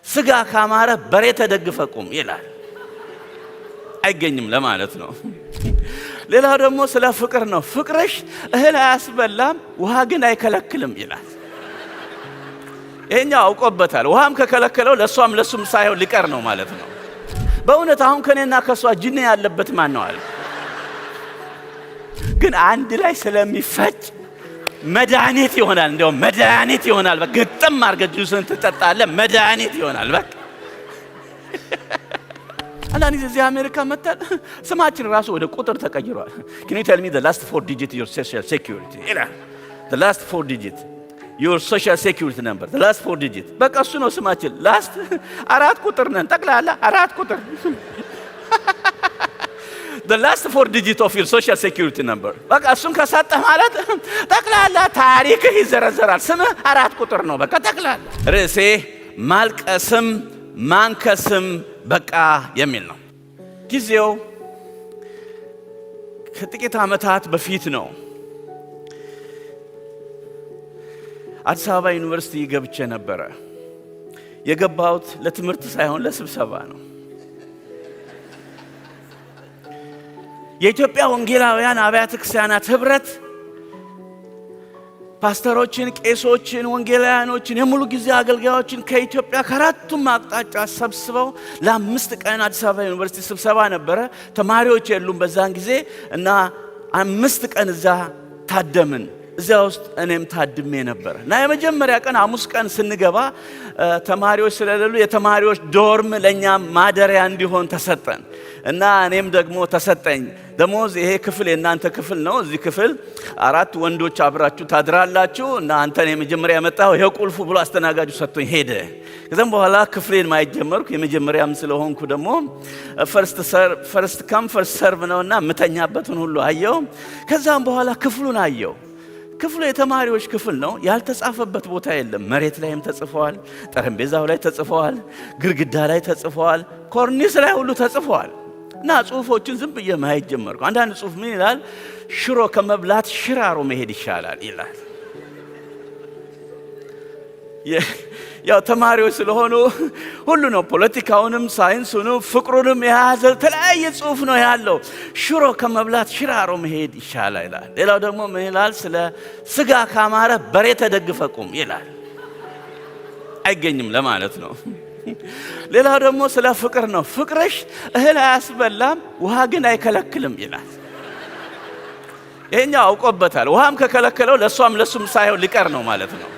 ስጋ ካማረ በሬ ተደግፈ ቁም ይላል። አይገኝም ለማለት ነው። ሌላው ደግሞ ስለ ፍቅር ነው። ፍቅርሽ እህል አያስበላም ውሃ ግን አይከለክልም ይላል። ይሄኛው አውቆበታል። ውሃም ከከለከለው ለሷም ለሱም ሳይሆን ሊቀር ነው ማለት ነው። በእውነት አሁን ከኔና ከሷ ጅን ያለበት ማን ነው አለ። ግን አንድ ላይ ስለሚፈጭ መድኃኒት ይሆናል። እንደው መድኃኒት ይሆናል። በግጥም አርገህ ጁስን ትጠጣለህ፣ መድኃኒት ይሆናል። በቃ አንዳንድ ጊዜ እዚህ አሜሪካ መጣል ስማችን ራሱ ወደ ቁጥር ተቀይሯል። Can you tell me the last 4 digits your social security? The last 4 digits your social security number. The last 4 digits. በቃ እሱ ነው ስማችን። ላስት 4 ቁጥር ነን ጠቅላላ 4 ቁጥር። The last 4 digits of your social security number. በቃ እሱን ከሰጠህ ማለት ጠቅላላ ታሪክህ ይዘረዘራል። ስምህ 4 ቁጥር ነው በቃ ጠቅላላ። ርዕሴ ማልቀስም ማንከስም በቃ የሚል ነው። ጊዜው ከጥቂት ዓመታት በፊት ነው። አዲስ አበባ ዩኒቨርሲቲ ገብቼ ነበረ። የገባሁት ለትምህርት ሳይሆን ለስብሰባ ነው። የኢትዮጵያ ወንጌላውያን አብያተ ክርስቲያናት ህብረት ፓስተሮችን፣ ቄሶችን፣ ወንጌላውያኖችን፣ የሙሉ ጊዜ አገልጋዮችን ከኢትዮጵያ ከአራቱም አቅጣጫ ሰብስበው ለ5 ቀን አዲስ አበባ ዩኒቨርሲቲ ስብሰባ ነበረ። ተማሪዎች የሉም በዛን ጊዜ እና 5 ቀን እዛ ታደምን። እዚያ ውስጥ እኔም ታድሜ ነበር እና የመጀመሪያ ቀን ሐሙስ ቀን ስንገባ ተማሪዎች ስለሌሉ የተማሪዎች ዶርም ለኛ ማደሪያ እንዲሆን ተሰጠን እና እኔም ደግሞ ተሰጠኝ ደሞዝ። ይሄ ክፍል የናንተ ክፍል ነው። እዚህ ክፍል 4 ወንዶች አብራችሁ ታድራላችሁ እና አንተን የመጀመሪያ መጣው ይሄ ቁልፉ ብሎ አስተናጋጁ ሰጥቶኝ ሄደ። ከዛም በኋላ ክፍሌን ማየት ጀመርኩ። የመጀመሪያም ስለሆንኩ ደግሞ ፈርስት ካም ፈርስት ሰርቭ ነውና መተኛበትን ሁሉ አየው። ከዛም በኋላ ክፍሉን አየው። ክፍሉ የተማሪዎች ክፍል ነው። ያልተጻፈበት ቦታ የለም። መሬት ላይም ተጽፈዋል፣ ጠረጴዛው ላይ ተጽፈዋል፣ ግድግዳ ላይ ተጽፈዋል፣ ኮርኒስ ላይ ሁሉ ተጽፈዋል እና ጽሁፎችን ዝም ብዬ ማየት ጀመርኩ። አንዳንድ ጽሁፍ ምን ይላል? ሽሮ ከመብላት ሽራሮ መሄድ ይሻላል ይላል። ያው ተማሪዎች ስለሆኑ ሁሉ ነው፣ ፖለቲካውንም ሳይንሱንም ፍቅሩንም የያዘ ተለያየ ጽሁፍ ነው ያለው። ሽሮ ከመብላት ሽራሮ መሄድ ይሻላል ይላል። ሌላው ደግሞ ምን ይላል? ስለ ስጋ ካማረ በሬ ተደግፈ ቁም ይላል። አይገኝም ለማለት ነው። ሌላው ደግሞ ስለ ፍቅር ነው። ፍቅርሽ እህል አያስበላም ውሃ ግን አይከለክልም ይላል። ይሄኛው አውቆበታል። ውሃም ከከለከለው ለሷም ለሱም ሳይሆን ሊቀር ነው ማለት ነው።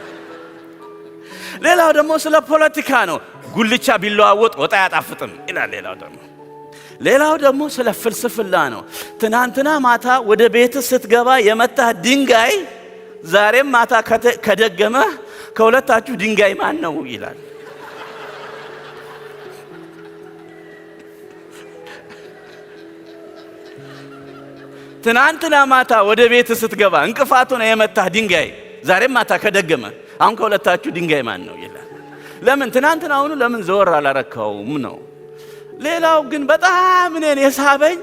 ሌላው ደግሞ ስለ ፖለቲካ ነው። ጉልቻ ቢለዋወጥ ወጣ ያጣፍጥም ይላል። ሌላው ደግሞ ስለ ፍልስፍና ነው። ትናንትና ማታ ወደ ቤት ስትገባ የመታህ ድንጋይ ዛሬም ማታ ከደገመ ከሁለታችሁ ድንጋይ ማን ነው ይላል። ትናንትና ማታ ወደ ቤት ስትገባ እንቅፋቱ ነው የመታህ ድንጋይ ዛሬም ማታ ከደገመ አሁን ከሁለታችሁ ድንጋይ ማን ነው ይላል። ለምን ትናንትናውኑ ለምን ዘወር አላረከውም ነው። ሌላው ግን በጣም እኔን የሳበኝ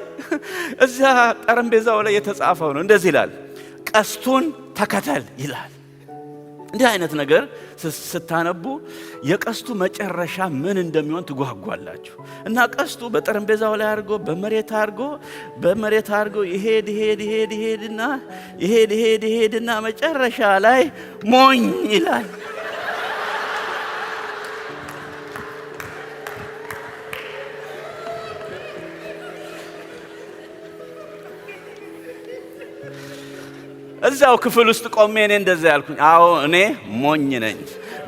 እዛ ጠረጴዛው ላይ የተጻፈው ነው። እንደዚህ ይላል፣ ቀስቱን ተከተል ይላል። እንዲህ አይነት ነገር ስታነቡ የቀስቱ መጨረሻ ምን እንደሚሆን ትጓጓላችሁ። እና ቀስቱ በጠረጴዛው ላይ አድርጎ በመሬት አድርጎ ይሄድና መጨረሻ ላይ ሞኝ ይላል። እዛው ክፍል ውስጥ ቆሜ እኔ እንደዛ ያልኩኝ፣ አዎ እኔ ሞኝ ነኝ።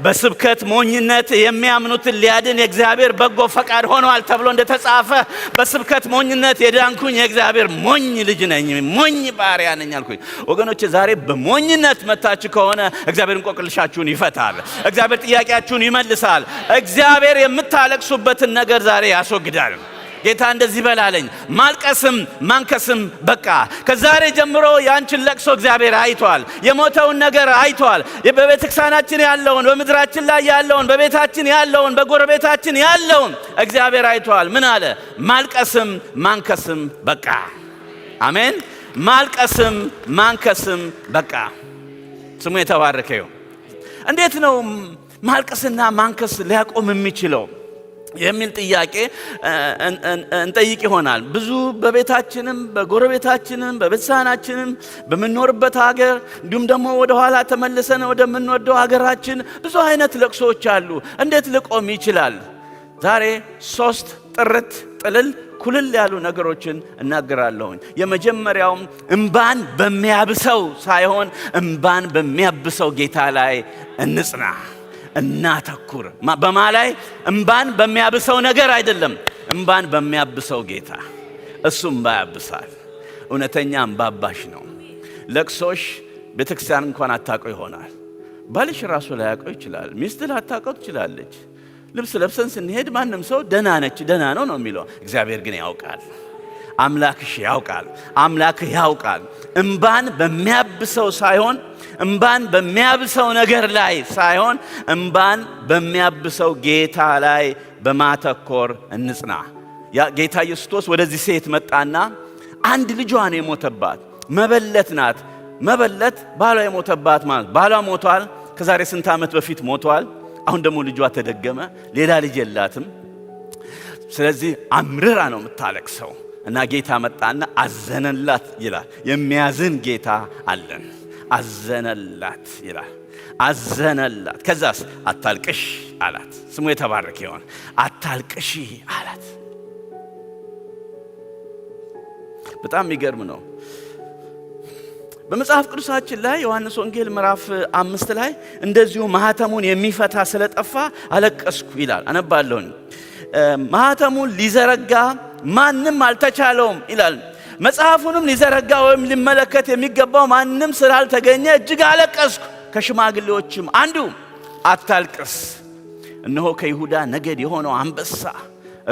በስብከት ሞኝነት የሚያምኑትን ሊያድን የእግዚአብሔር በጎ ፈቃድ ሆኗል ተብሎ እንደተጻፈ በስብከት ሞኝነት የዳንኩኝ የእግዚአብሔር ሞኝ ልጅ ነኝ፣ ሞኝ ባሪያ ነኝ አልኩኝ። ወገኖች ዛሬ በሞኝነት መታችሁ ከሆነ እግዚአብሔር እንቆቅልሻችሁን ይፈታል። እግዚአብሔር ጥያቄያችሁን ይመልሳል። እግዚአብሔር የምታለቅሱበትን ነገር ዛሬ ያስወግዳል። ጌታ እንደዚህ በላለኝ፣ ማልቀስም ማንከስም በቃ። ከዛሬ ጀምሮ ያንቺን ለቅሶ እግዚአብሔር አይቷል። የሞተውን ነገር አይቷል። በቤተክርስቲያናችን ያለውን፣ በምድራችን ላይ ያለውን፣ በቤታችን ያለውን፣ በጎረቤታችን ያለውን እግዚአብሔር አይቷል። ምን አለ? ማልቀስም ማንከስም በቃ። አሜን። ማልቀስም ማንከስም በቃ። ስሙ የተባረከ ይሁን። እንዴት ነው ማልቀስና ማንከስ ሊያቆም የሚችለው የሚል ጥያቄ እንጠይቅ ይሆናል። ብዙ በቤታችንም በጎረቤታችንም በቤተሰባችንም በመኖርበት ሀገር እንዲሁም ደግሞ ወደ ኋላ ተመልሰን ወደምንወደው ሀገራችን ብዙ አይነት ለቅሶዎች አሉ። እንዴት ሊቆም ይችላል? ዛሬ 3 ጥርት ጥልል ኩልል ያሉ ነገሮችን እናገራለሁኝ። የመጀመሪያው እንባን በሚያብሰው ሳይሆን እንባን በሚያብሰው ጌታ ላይ እንጽና፣ እናተኩር። በማ ላይ? እንባን በሚያብሰው ነገር አይደለም፣ እንባን በሚያብሰው ጌታ። እሱ እንባ ያብሳል። እውነተኛ እንባባሽ ነው። ለቅሶሽ ቤተክርስቲያን እንኳን አታውቀው ይሆናል። ባልሽ ራሱ ላያውቀው ይችላል። ሚስት ላታውቀው ትችላለች። ልብስ ለብሰን ስንሄድ ማንም ሰው ደህና ነች ደህና ነው ነው የሚለው። እግዚአብሔር ግን ያውቃል። አምላክሽ ያውቃል። አምላክህ ያውቃል። እንባን በሚያብሰው ሳይሆን እንባን በሚያብሰው ነገር ላይ ሳይሆን እንባን በሚያብሰው ጌታ ላይ በማተኮር እንጽና። ያ ጌታ ኢየሱስ ወደዚህ ሴት መጣና አንድ ልጇን የሞተባት መበለት ናት። መበለት ባሏ የሞተባት ማለት ባሏ ሞቷል። ከዛሬ ስንት ዓመት በፊት ሞቷል። አሁን ደግሞ ልጇ ተደገመ። ሌላ ልጅ የላትም። ስለዚህ አምርራ ነው የምታለቅሰው እና ጌታ መጣና አዘነላት ይላል። የሚያዝን ጌታ አለን። አዘነላት ይላል። አዘነላት። ከዛስ አታልቅሽ አላት። ስሙ የተባረከ ይሁን። አታልቅሽ አላት። በጣም የሚገርም ነው። በመጽሐፍ ቅዱሳችን ላይ ዮሐንስ ወንጌል ምዕራፍ 5 ላይ እንደዚሁ ማህተሙን የሚፈታ ስለጠፋ አለቀስኩ ይላል። አነባለሁኝ። ማህተሙን ሊዘረጋ ማንም አልተቻለውም ይላል። መጽሐፉንም ሊዘረጋ ወይም ሊመለከት የሚገባው ማንም ስላልተገኘ እጅግ አለቀስኩ። ከሽማግሌዎችም አንዱ አታልቅስ፣ እነሆ ከይሁዳ ነገድ የሆነው አንበሳ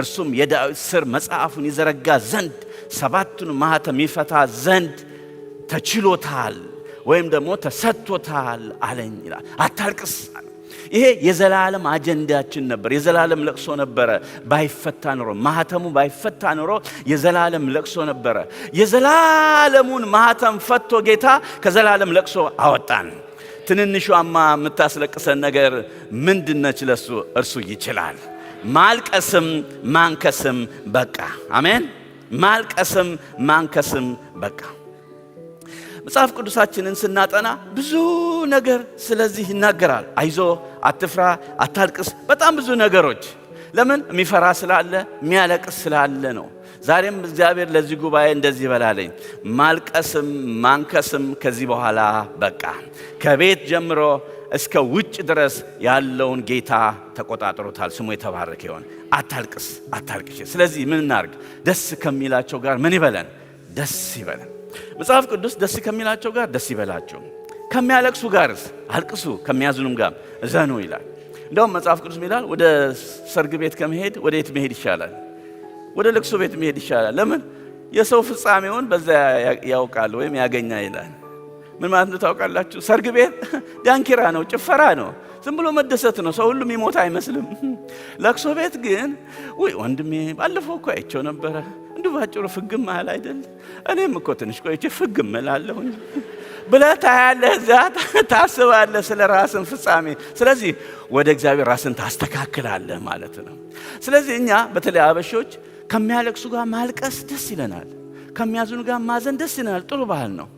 እርሱም የዳዊት ሥር መጽሐፉን ይዘረጋ ዘንድ 7ቱን ማህተም ይፈታ ዘንድ ተችሎታል ወይም ደግሞ ተሰጥቶታል አለኝ ይላል። አታልቅስ። ይሄ የዘላለም አጀንዳችን ነበር። የዘላለም ለቅሶ ነበረ። ባይፈታ ኖሮ ማህተሙ ባይፈታ ኖሮ የዘላለም ለቅሶ ነበረ። የዘላለሙን ማህተም ፈቶ ጌታ ከዘላለም ለቅሶ አወጣን። ትንንሿማ የምታስለቅሰን ነገር ምንድነች? ለሱ እርሱ ይችላል። ማልቀስም ማንከስም በቃ። አሜን። ማልቀስም ማንከስም በቃ። መጽሐፍ ቅዱሳችንን ስናጠና ብዙ ነገር ስለዚህ ይናገራል። አይዞ፣ አትፍራ፣ አታልቅስ፣ በጣም ብዙ ነገሮች። ለምን? የሚፈራ ስላለ የሚያለቅስ ስላለ ነው። ዛሬም እግዚአብሔር ለዚህ ጉባኤ እንደዚህ ይበላለኝ፣ ማልቀስም ማንከስም ከዚህ በኋላ በቃ። ከቤት ጀምሮ እስከ ውጭ ድረስ ያለውን ጌታ ተቆጣጥሮታል። ስሙ የተባረከ ይሁን። አታልቅስ፣ አታልቅሽ። ስለዚህ ምን እናርግ? ደስ ከሚላቸው ጋር ምን ይበለን? ደስ ይበለን። መጽሐፍ ቅዱስ ደስ ከሚላቸው ጋር ደስ ይበላቸው፣ ከሚያለቅሱ ጋርስ አልቅሱ፣ ከሚያዝኑም ጋር እዘኑ ይላል። እንደውም መጽሐፍ ቅዱስ ይላል ወደ ሰርግ ቤት ከመሄድ ወደ የት መሄድ ይሻላል? ወደ ለቅሶ ቤት መሄድ ይሻላል። ለምን? የሰው ፍጻሜውን በዛ ያውቃል ወይም ያገኛ ይላል። ምን ማለት ነው ታውቃላችሁ? ሰርግ ቤት ዳንኪራ ነው፣ ጭፈራ ነው፣ ዝም ብሎ መደሰት ነው። ሰው ሁሉም ይሞት አይመስልም። ለቅሶ ቤት ግን ወይ ወንድሜ ባለፈው እኮ አይቼው ነበረ እንዲሁ ባጭሩ ፍግም አለ አይደል? እኔም እኮ ትንሽ ቆይቼ ፍግም እላለሁኝ ብለህ ታያለህ። እዛ ታስባለህ ስለ ራስን ፍጻሜ። ስለዚህ ወደ እግዚአብሔር ራስን ታስተካክላለህ ማለት ነው። ስለዚህ እኛ በተለይ አበሾች ከሚያለቅሱ ጋር ማልቀስ ደስ ይለናል፣ ከሚያዝኑ ጋር ማዘን ደስ ይለናል። ጥሩ ባህል ነው።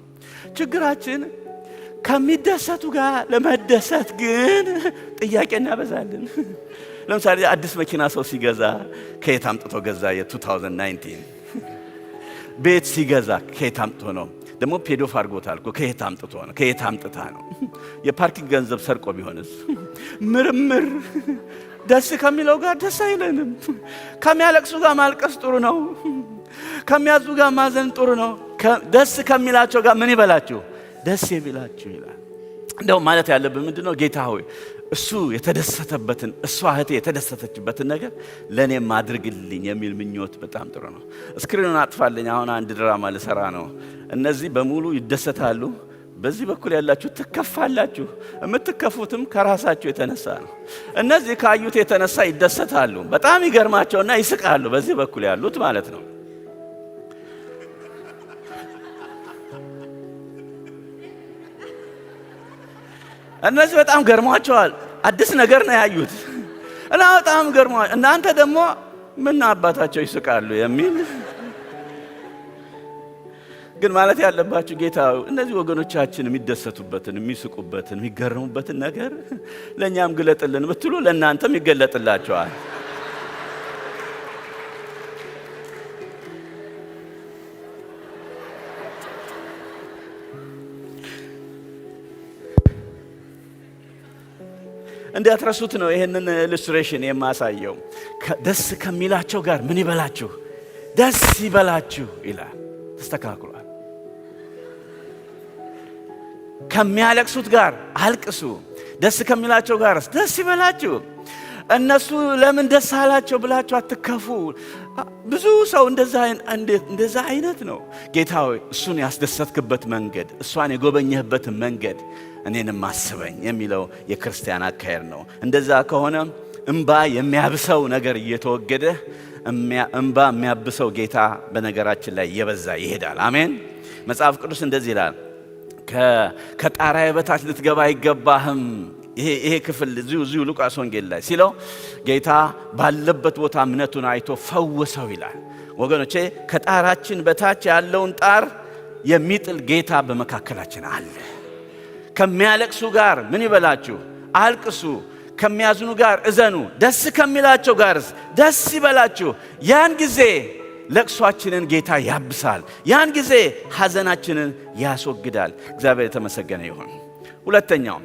ችግራችን ከሚደሰቱ ጋር ለመደሰት ግን ጥያቄ እናበዛለን። ለምሳሌ አዲስ መኪና ሰው ሲገዛ ከየት አምጥቶ ገዛ? የ2019 ቤት ሲገዛ ከየት አምጥቶ ነው? ደግሞ ፔዶፍ አድርጎታል እኮ ከየት አምጥቶ ነው? ከየት አምጥታ ነው? የፓርኪንግ ገንዘብ ሰርቆ ቢሆንስ? ምርምር። ደስ ከሚለው ጋር ደስ አይለንም። ከሚያለቅሱ ጋር ማልቀስ ጥሩ ነው። ከሚያዙ ጋር ማዘን ጥሩ ነው። ደስ ከሚላቸው ጋር ምን ይበላችሁ? ደስ ይበላችሁ ይላል። እንደው ማለት ያለብን ምንድነው? ጌታ ሆይ እሱ የተደሰተበትን እሷ እህቴ የተደሰተችበትን ነገር ለኔም አድርግልኝ የሚል ምኞት በጣም ጥሩ ነው። ስክሪኑን አጥፋልኝ። አሁን አንድ ድራማ ልሰራ ነው። እነዚህ በሙሉ ይደሰታሉ። በዚህ በኩል ያላችሁ ትከፋላችሁ። የምትከፉትም ከራሳችሁ የተነሳ ነው። እነዚህ ካዩት የተነሳ ይደሰታሉ። በጣም ይገርማቸውና ይስቃሉ። በዚህ በኩል ያሉት ማለት ነው። እነዚህ በጣም ገርሟቸዋል። አዲስ ነገር ነው ያዩት እና በጣም ገርሞ እናንተ ደግሞ ምን አባታቸው ይስቃሉ የሚል ግን ማለት ያለባችሁ ጌታ እነዚህ ወገኖቻችን የሚደሰቱበትን የሚስቁበትን የሚገረሙበትን ነገር ለኛም ግለጥልን ብትሉ ለእናንተም ይገለጥላችኋል። እንዳትረሱት ነው ይሄንን ኢሉስትሬሽን የማሳየው። ደስ ከሚላቸው ጋር ምን ይበላችሁ? ደስ ይበላችሁ ይላል። ተስተካክሏል። ከሚያለቅሱት ጋር አልቅሱ፣ ደስ ከሚላቸው ጋር ደስ ይበላችሁ። እነሱ ለምን ደስ አላቸው ብላችሁ አትከፉ። ብዙ ሰው እንደዛ አይነት ነው። ጌታ ሆይ እሱን ያስደሰትክበት መንገድ፣ እሷን የጎበኘህበት መንገድ እኔንም አስበኝ የሚለው የክርስቲያን አካሄድ ነው። እንደዛ ከሆነ እንባ የሚያብሰው ነገር እየተወገደ እንባ የሚያብሰው ጌታ በነገራችን ላይ እየበዛ ይሄዳል። አሜን። መጽሐፍ ቅዱስ እንደዚህ ይላል፣ ከጣራዬ በታች ልትገባ አይገባህም። ይሄ ክፍል እዚሁ ሉቃስ ወንጌል ላይ ሲለው ጌታ ባለበት ቦታ እምነቱን አይቶ ፈወሰው ይላል። ወገኖቼ ከጣራችን በታች ያለውን ጣር የሚጥል ጌታ በመካከላችን አለ። ከሚያለቅሱ ጋር ምን ይበላችሁ? አልቅሱ። ከሚያዝኑ ጋር እዘኑ። ደስ ከሚላቸው ጋርስ ደስ ይበላችሁ። ያን ጊዜ ለቅሷችንን ጌታ ያብሳል። ያን ጊዜ ሐዘናችንን ያስወግዳል። እግዚአብሔር የተመሰገነ ይሁን። ሁለተኛው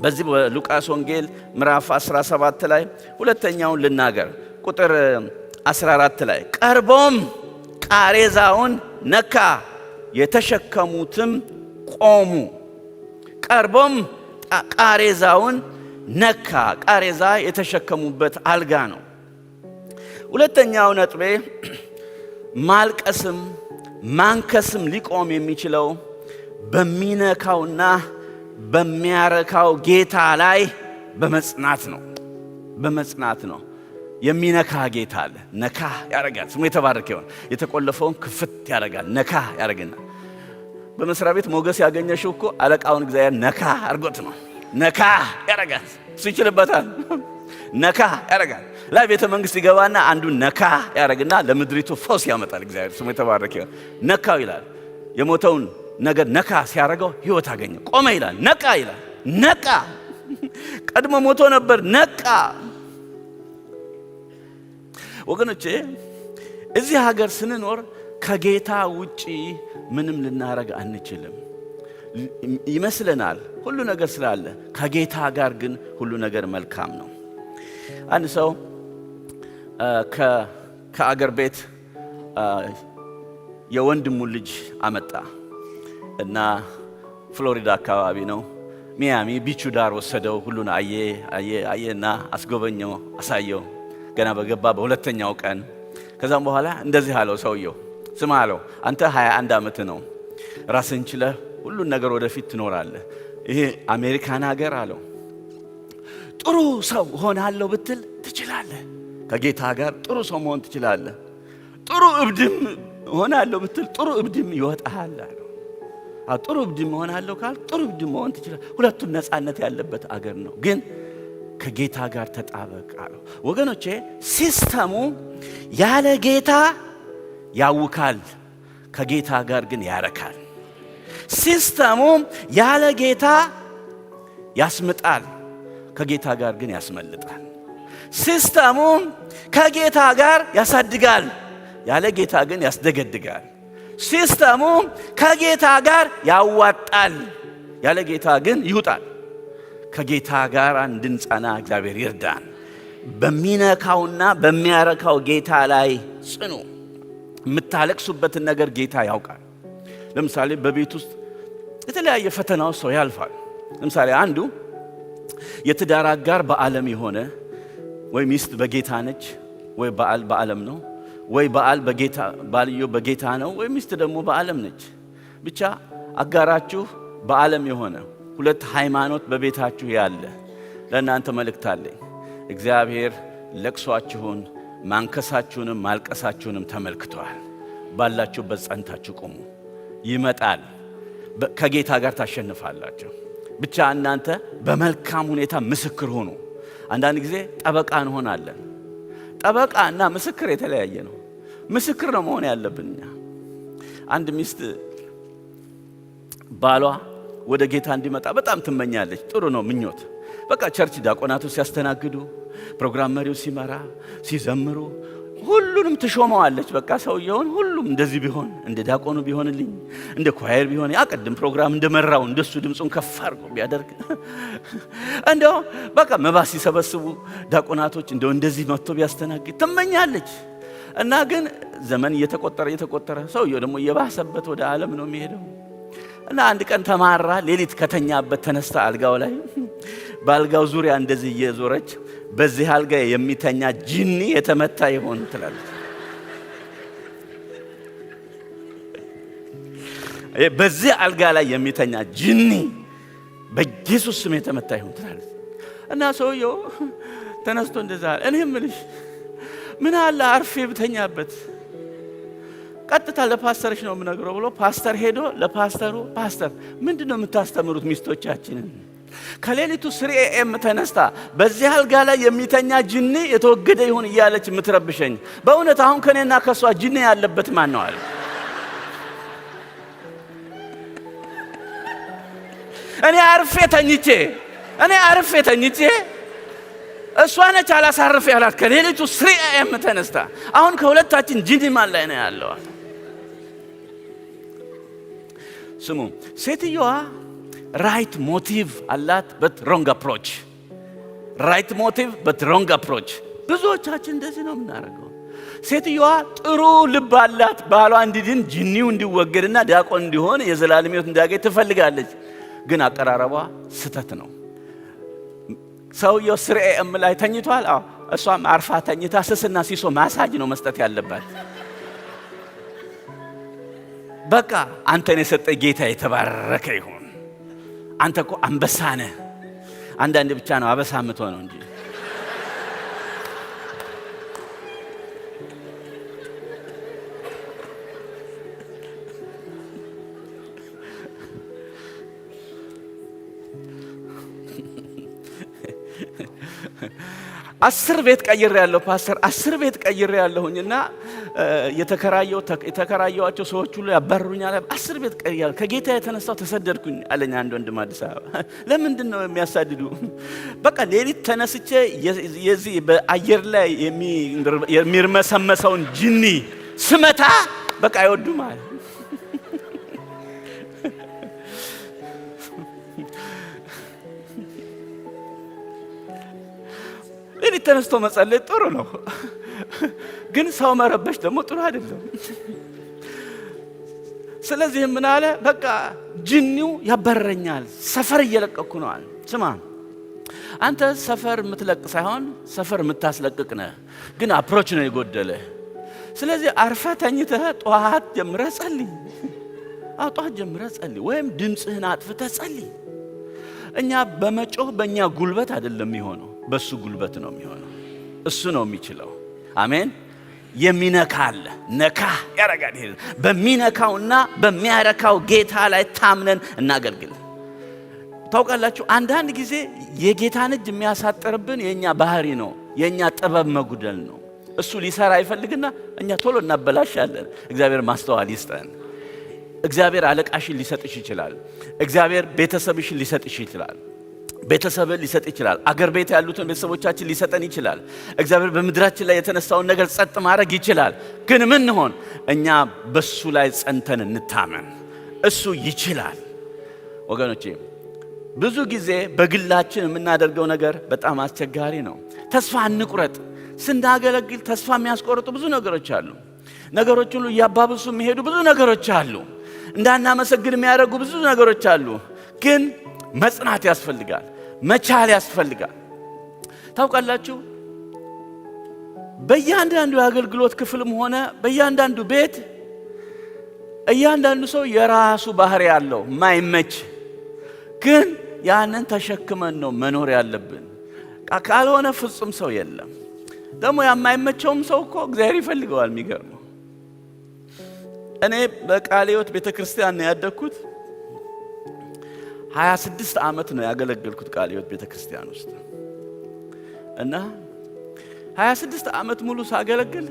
በዚህ በሉቃስ ወንጌል ምዕራፍ 17 ላይ ሁለተኛውን ልናገር። ቁጥር 14 ላይ ቀርቦም ቃሬዛውን ነካ፣ የተሸከሙትም ቆሙ። ቀርቦም ቃሬዛውን ነካ። ቃሬዛ የተሸከሙበት አልጋ ነው። ሁለተኛው ነጥቤ ማልቀስም ማንከስም ሊቆም የሚችለው በሚነካውና በሚያረካው ጌታ ላይ በመጽናት ነው። በመጽናት ነው። የሚነካ ጌታ አለ። ነካ ያረጋል። ስሙ የተባረከ ይሁን። የተቆለፈውን ክፍት ያረጋል። ነካ ያረጋል። በመስሪያ ቤት ሞገስ ያገኘሽው እኮ አለቃውን እግዚአብሔር ነካ አርጎት ነው። ነካ ያረጋል። እሱ ይችልበታል። ነካ ያረጋል። ላይ ቤተ መንግስት ይገባና አንዱን ነካ ያረግና ለምድሪቱ ፈውስ ያመጣል። እግዚአብሔር ስሙ የተባረከ ይሁን። ነካው ይላል። የሞተውን ነገር ነካ ሲያረጋው ህይወት አገኘ። ቆመ ይላል። ነቃ ይላል። ነቃ። ቀድሞ ሞቶ ነበር። ነቃ። ወገኖቼ እዚህ ሀገር ስንኖር ከጌታ ውጪ ምንም ልናረግ አንችልም ይመስለናል። ሁሉ ነገር ስላለ ከጌታ ጋር ግን ሁሉ ነገር መልካም ነው። አንድ ሰው ከአገር ቤት የወንድሙ ልጅ አመጣ እና ፍሎሪዳ አካባቢ ነው፣ ሚያሚ ቢቹ ዳር ወሰደው። ሁሉን አየና አስጎበኘው፣ አሳየው። ገና በገባ በሁለተኛው ቀን ከዛም በኋላ እንደዚህ አለው ሰውየው፣ ስማ አለው፣ አንተ 21 ዓመት ነው፣ ራስን ችለህ ሁሉን ነገር ወደፊት ትኖራለህ። ይሄ አሜሪካን ሀገር አለው ጥሩ ሰው ሆናለሁ ብትል ትችላለህ። ከጌታ ጋር ጥሩ ሰው መሆን ትችላለህ። ጥሩ እብድም ሆናለሁ ብትል ጥሩ እብድም ይወጣሃል አለው። ጥሩ እብድም ሆናለሁ ካል ጥሩ እብድም መሆን ትችላለህ። ሁለቱም ነፃነት ያለበት አገር ነው። ግን ከጌታ ጋር ተጣበቅ አለው። ወገኖቼ ሲስተሙ ያለ ጌታ ያውካል፣ ከጌታ ጋር ግን ያረካል። ሲስተሙ ያለ ጌታ ያስምጣል፣ ከጌታ ጋር ግን ያስመልጣል። ሲስተሙ ከጌታ ጋር ያሳድጋል፣ ያለ ጌታ ግን ያስደገድጋል። ሲስተሙ ከጌታ ጋር ያዋጣል፣ ያለ ጌታ ግን ይውጣል። ከጌታ ጋር እንድንጸና እግዚአብሔር ይርዳን። በሚነካውና በሚያረካው ጌታ ላይ ጽኑ። የምታለቅሱበትን ነገር ጌታ ያውቃል። ለምሳሌ በቤት ውስጥ የተለያየ ፈተና ሰው ያልፋል። ለምሳሌ አንዱ የትዳር አጋር በዓለም የሆነ ወይ ሚስት በጌታ ነች፣ ወይ ባል በዓለም ነው፣ ወይ ባልዮ በጌታ ነው፣ ወይ ሚስት ደግሞ በዓለም ነች። ብቻ አጋራችሁ በዓለም የሆነ ሁለት ሃይማኖት በቤታችሁ ያለ ለእናንተ መልእክት አለኝ። እግዚአብሔር ለቅሷችሁን ማንከሳችሁንም ማልቀሳችሁንም ተመልክቷል። ባላችሁበት ጸንታችሁ ቁሙ። ይመጣል። ከጌታ ጋር ታሸንፋላችሁ። ብቻ እናንተ በመልካም ሁኔታ ምስክር ሆኑ። አንዳንድ ጊዜ ጠበቃ እንሆናለን። ጠበቃና ምስክር የተለያየ ነው። ምስክር ነው መሆን ያለብን እኛ። አንድ ሚስት ባሏ ወደ ጌታ እንዲመጣ በጣም ትመኛለች። ጥሩ ነው ምኞት። በቃ ቸርች ዲያቆናቱ ሲያስተናግዱ፣ ፕሮግራም መሪው ሲመራ፣ ሲዘምሩ ሁሉንም ትሾመዋለች። በቃ ሰውየውን ሁሉም እንደዚህ ቢሆን፣ እንደ ዲያቆኑ ቢሆንልኝ፣ እንደ ኳየር ቢሆን፣ ያቀድም ፕሮግራም እንደመራው እንደሱ ድምጹን ከፍ አድርጎ ቢያደርግ፣ እንደው በቃ መባ ሲሰበስቡ ዲያቆናቶች እንደዚህ መጥቶ ቢያስተናግድ ትመኛለች። እና ግን ዘመን እየተቆጠረ ሰውየው ደግሞ እየባሰበት ወደ ዓለም ነው የሚሄደው። እና አንድ ቀን ተማራ ሌሊት ከተኛበት ተነስታ አልጋው ላይ በአልጋው ዙሪያ እንደዚህ እየዞረች በዚህ አልጋ የሚተኛ ጂኒ የተመታ ይሆን ትላለች። በዚህ አልጋ ላይ የሚተኛ ጂኒ በኢየሱስ ስም የተመታ ይሆን ትላለች። እና ሰውየው ተነስቶ እንደዛ እኔ ምልሽ ምን አለ አርፌ ብተኛበት፣ ቀጥታ ለፓስተርሽ ነው የምነግረው ብሎ ፓስተር ሄዶ ለፓስተሩ ፓስተር ምንድነው የምታስተምሩት ሚስቶቻችንን? ከሌሊቱ 3 AM ተነስታ በዚህ አልጋ ላይ የሚተኛ ጂኒ የተወገደ ይሁን እያለች የምትረብሸኝ፣ በእውነት አሁን ከኔና ከሷ ጂኒ ያለበት ማን ነው አለ። እኔ አርፌ ተኝቼ እሷ ነች አላሳርፍ ያላት ከሌሊቱ 3 AM ተነስታ። አሁን ከሁለታችን ጂኒ ማን ላይ ነው ያለው? ስሙ፣ ሴትዮዋ ራይት ሞቲቭ አላት በት ሮንግ አፕሮች። ራይት ሞቲቭ በት ሮንግ አፕሮች። ብዙዎቻችን እንደዚህ ነው የምናደርገው። ሴትዮዋ ጥሩ ልብ አላት፣ ባሏ እንዲድን ጂኒው እንዲወገድና ዲያቆን እንዲሆን የዘላለም ሕይወት እንዲያገኝ ትፈልጋለች። ግን አቀራረቧ ስተት ነው። ሰውየው 3 AM ላይ ተኝቷል። እሷም አርፋ ተኝታ ስስና ሲሶ ማሳጅ ነው መስጠት ያለባት። በቃ አንተን የሰጠ ጌታ የተባረከ ይሁን። አንተ እኮ አንበሳ ነህ። አንዳንድ ብቻ ነው አበሳ የምትሆነው እንጂ አስር ቤት ቀይሬያለሁ ፓስተር፣ 10 ቤት ቀይሬያለሁኝና የተከራየዋቸው ሰዎች ሁሉ ያባርሩኛል። 10 ቤት ቀይሬያለሁ፣ ከጌታ የተነሳው ተሰደድኩኝ አለኝ አንድ ወንድም አዲስ አበባ። ለምንድን ነው የሚያሳድዱ? በቃ ሌሊት ተነስቼ የዚህ በአየር ላይ የሚርመሰመሰውን ጂኒ ስመታ በቃ አይወዱም አለ። ሌሊት ተነስቶ መጸለይ ጥሩ ነው፣ ግን ሰው መረበሽ ደግሞ ጥሩ አይደለም። ስለዚህ ምን አለ? በቃ ጂኒው ያባረኛል፣ ሰፈር እየለቀኩ ነው አለ። ስማ አንተ ሰፈር የምትለቅ ሳይሆን ሰፈር የምታስለቅቅ ነህ፣ ግን አፕሮች ነው የጎደለ። ስለዚህ አርፈ ተኝተህ ጧት ጀምረህ ጸልይ። ጧት ጀምረህ ጸልይ፣ ወይም ድምፅህን አጥፍተህ ጸልይ። እኛ በመጮህ በእኛ ጉልበት አይደለም የሚሆነው፣ በሱ ጉልበት ነው የሚሆነው። እሱ ነው የሚችለው። አሜን። የሚነካ አለ፣ ነካ ያረጋል። በሚነካውና በሚያረካው ጌታ ላይ ታምነን እናገልግል። ታውቃላችሁ አንዳንድ ጊዜ የጌታን እጅ የሚያሳጥርብን የኛ ባህሪ ነው፣ የኛ ጥበብ መጉደል ነው። እሱ ሊሰራ ይፈልግና እኛ ቶሎ እናበላሻለን። እግዚአብሔር ማስተዋል ይስጠን። እግዚአብሔር አለቃሽን ሊሰጥሽ ይችላል። እግዚአብሔር ቤተሰብሽን ሊሰጥሽ ይችላል። ቤተሰብን ሊሰጥ ይችላል። አገር ቤት ያሉትን ቤተሰቦቻችን ሊሰጠን ይችላል። እግዚአብሔር በምድራችን ላይ የተነሳውን ነገር ጸጥ ማድረግ ይችላል። ግን ምን ሆን? እኛ በሱ ላይ ጸንተን እንታመን። እሱ ይችላል። ወገኖቼ ብዙ ጊዜ በግላችን የምናደርገው ነገር በጣም አስቸጋሪ ነው። ተስፋ እንቁረጥ። ስናገለግል ተስፋ የሚያስቆርጡ ብዙ ነገሮች አሉ። ነገሮች ሁሉ እያባብሱ የሚሄዱ ብዙ ነገሮች አሉ። እንዳናመሰግን የሚያደርጉ ብዙ ነገሮች አሉ። ግን መጽናት ያስፈልጋል፣ መቻል ያስፈልጋል። ታውቃላችሁ በእያንዳንዱ የአገልግሎት ክፍልም ሆነ በእያንዳንዱ ቤት እያንዳንዱ ሰው የራሱ ባህሪ ያለው ማይመች፣ ግን ያንን ተሸክመን ነው መኖር ያለብን። ካልሆነ ፍጹም ሰው የለም። ደግሞ የማይመቸውም ሰው እኮ እግዚአብሔር ይፈልገዋል። የሚገርመው እኔ በቃለ ሕይወት ቤተክርስቲያን ነው ያደግኩት። 26 ዓመት ነው ያገለገልኩት ቃለ ሕይወት ቤተክርስቲያን ውስጥ እና 26 ዓመት ሙሉ ሳገለግል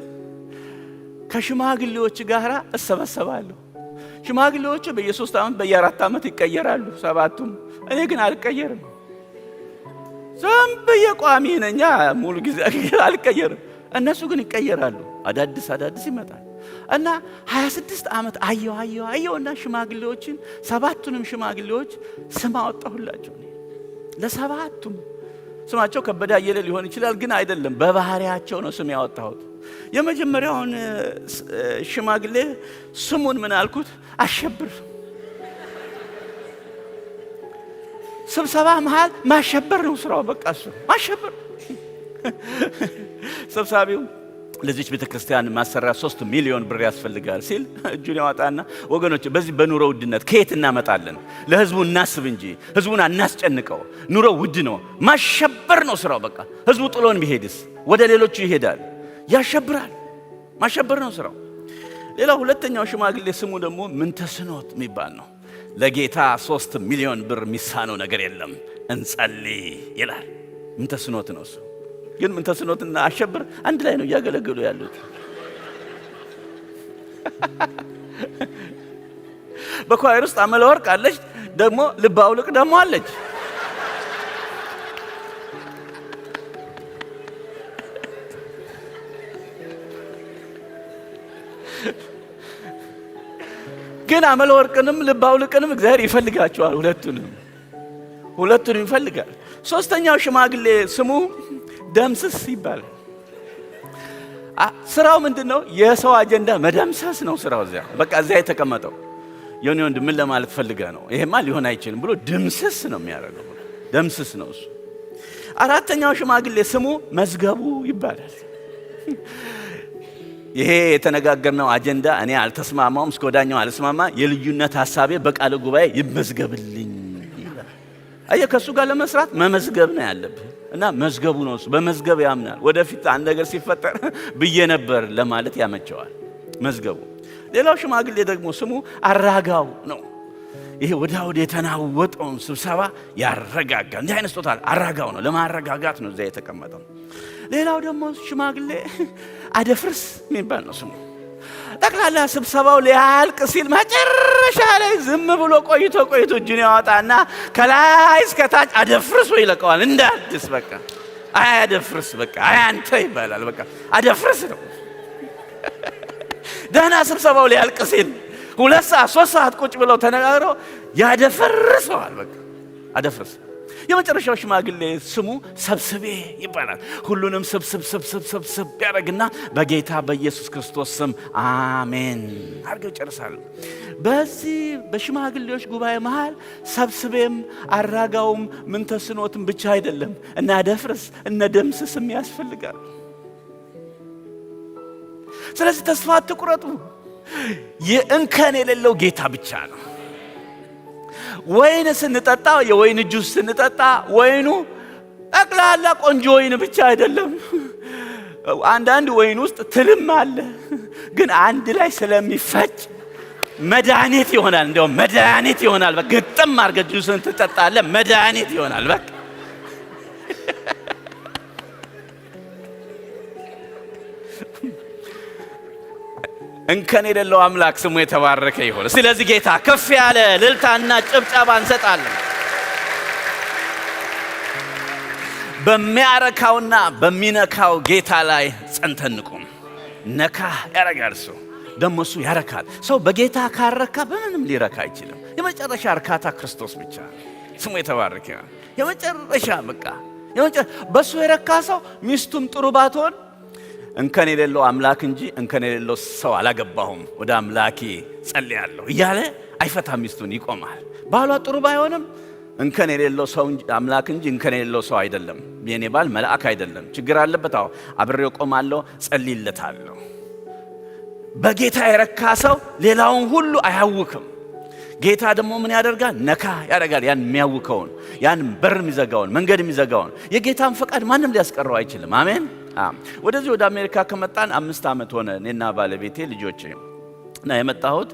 ከሽማግሌዎች ጋር እሰበሰባለሁ። ሽማግሌዎቹ በየ3 ዓመት በየ4 ዓመት ይቀየራሉ ሰባቱም። እኔ ግን አልቀየርም። ዝም ብዬ ቋሚ ነኝ፣ ሙሉ ጊዜ አልቀየርም። እነሱ ግን ይቀየራሉ። አዳዲስ ይመጣል እና 26 ዓመት አየውና ሽማግሌዎችን ሰባቱንም ሽማግሌዎች ስም አወጣሁላቸው። ለሰባቱም ስማቸው ከበደ አየለ ሊሆን ይችላል፣ ግን አይደለም፣ በባህሪያቸው ነው ስም ያወጣሁት። የመጀመሪያውን ሽማግሌ ስሙን ምን አልኩት? አሸብር። ስብሰባ መሃል ማሸበር ነው ስራው። በቃ እሱ ማሸበር። ሰብሳቢው ለዚህ ቤተክርስቲያን ማሰሪያ 3 ሚሊዮን ብር ያስፈልጋል ሲል እጁን ያወጣና ወገኖች በዚህ በኑሮ ውድነት ከየት እናመጣለን? ለህዝቡ እናስብ እንጂ ህዝቡን አናስጨንቀው። ኑሮ ውድ ነው። ማሸበር ነው ስራው። በቃ ህዝቡ ጥሎን ቢሄድስ ወደ ሌሎቹ ይሄዳል። ያሸብራል። ማሸበር ነው ስራው። ሌላው ሁለተኛው ሽማግሌ ስሙ ደግሞ ምንተስኖት የሚባል ነው። ለጌታ 3 ሚሊዮን ብር የሚሳነው ነገር የለም እንጸልይ ይላል። ምንተስኖት ነው እሱ። ግን ምንተስኖትና አሸብር አንድ ላይ ነው እያገለገሉ ያሉት። በኳይር ውስጥ አመለወርቅ አለች፣ ደግሞ ልብ አውልቅ ደግሞ አለች። ግን አመለወርቅንም ልብ አውልቅንም እግዚአብሔር ይፈልጋቸዋል። ሁለቱንም ይፈልጋል። ሶስተኛው ሽማግሌ ስሙ ደምስስ ይባላል። ስራው ምንድነው? የሰው አጀንዳ መደምሰስ ነው ስራው። በቃ እዚያ የተቀመጠው የኔ ወንድ ምን ለማለት ፈልገህ ነው? ይሄማ ሊሆን አይችልም ብሎ ድምስስ ነው የሚያደርገው። ደምስስ ነው እሱ። አራተኛው ሽማግሌ ስሙ መዝገቡ ይባላል። ይሄ የተነጋገርነው አጀንዳ እኔ አልተስማማውም፣ እስከ ወዳኛው አልስማማ፣ የልዩነት ሐሳቤ በቃለ ጉባኤ ይመዝገብልኝ ይላል። አየህ፣ ከሱ ጋር ለመስራት መመዝገብ ነው ያለብህ እና መዝገቡ ነው እሱ። በመዝገብ ያምናል። ወደፊት አንድ ነገር ሲፈጠር ብዬ ነበር ለማለት ያመቸዋል መዝገቡ። ሌላው ሽማግሌ ደግሞ ስሙ አራጋው ነው። ይሄ ወዲያውድ የተናወጠውን ስብሰባ ያረጋጋል። እንዲህ አይነት ስጦታ አራጋው ነው። ለማረጋጋት ነው እዚያ የተቀመጠው። ሌላው ደግሞ ሽማግሌ አደፍርስ የሚባል ነው ስሙ። ጠቅላላ ስብሰባው ሊያልቅ ሲል መጨረሻ ላይ ዝም ብሎ ቆይቶ እጁን ያወጣና ከላይ እስከ ታች አደፍርስ ይለቀዋል። እንደ አዲስ በቃ አያደፍርስ፣ በቃ አያንተ ይባላል። በቃ አደፍርስ ነው። ደህና ስብሰባው ሊያልቅ ሲል 2 ሰዓት 3 ሰዓት ቁጭ ብለው ተነጋግረው ያደፈርሰዋል። በቃ አደፍርስ። የመጨረሻው ሽማግሌ ስሙ ሰብስቤ ይባላል። ሁሉንም ሰብስብ ያደርግና በጌታ በኢየሱስ ክርስቶስ ስም አሜን አድርገው ይጨርሳሉ። በዚህ በሽማግሌዎች ጉባኤ መሃል ሰብስቤም አራጋውም ምንተስኖትም ብቻ አይደለም፣ እና ደፍርስ እነ ደምስስም ያስፈልጋል። ስለዚህ ተስፋ አትቁረጡ። የእንከን የሌለው ጌታ ብቻ ነው። ወይን ስንጠጣ፣ የወይን ጁስ ስንጠጣ ወይኑ ጠቅላላ ቆንጆ ወይን ብቻ አይደለም። አንዳንድ ወይን ውስጥ ትልም አለ፣ ግን አንድ ላይ ስለሚፈጭ መድኃኒት ይሆናል። እንደውም መድኃኒት ይሆናል። በቃ ግጥም አድርገህ ጁስን ትጠጣለህ፣ መድኃኒት ይሆናል። በቃ እንከን የሌለው አምላክ ስሙ የተባረከ ይሁን። ስለዚህ ጌታ ከፍ ያለ እልልታና ጭብጨባ እንሰጣለን። በሚያረካውና በሚነካው ጌታ ላይ ጸንተን እንቁም። ነካ ያረጋል እሱ፣ ደግሞ እሱ ያረካል። ሰው በጌታ ካረካ በምንም ሊረካ አይችልም። የመጨረሻ እርካታ ክርስቶስ ብቻ ነው። ስሙ የተባረከ ይሁን። የመጨረሻ በቃ በሱ የረካ ሰው ሚስቱም ጥሩ ባትሆን እንከን የሌለው አምላክ እንጂ እንከን የሌለው ሰው አላገባሁም፣ ወደ አምላኬ ጸልያለሁ እያለ አይፈታም። ሚስቱን ይቆማል። ባሏ ጥሩ ባይሆንም እንከን የሌለው ሰው አምላክ እንጂ እንከን የሌለው ሰው አይደለም። የኔ ባል መልአክ አይደለም፣ ችግር አለበት። አዎ አብሬው ቆማለሁ፣ ጸልይለታለሁ። በጌታ የረካ ሰው ሌላውን ሁሉ አያውክም። ጌታ ደግሞ ምን ያደርጋል? ነካ ያደርጋል። ያን የሚያውከውን፣ ያን በር የሚዘጋውን፣ መንገድ የሚዘጋውን የጌታን ፈቃድ ማንም ሊያስቀረው አይችልም። አሜን። ወደዚህ ወደ አሜሪካ ከመጣን 5 ዓመት ሆነ። እኔና ባለቤቴ ልጆቼ እና የመጣሁት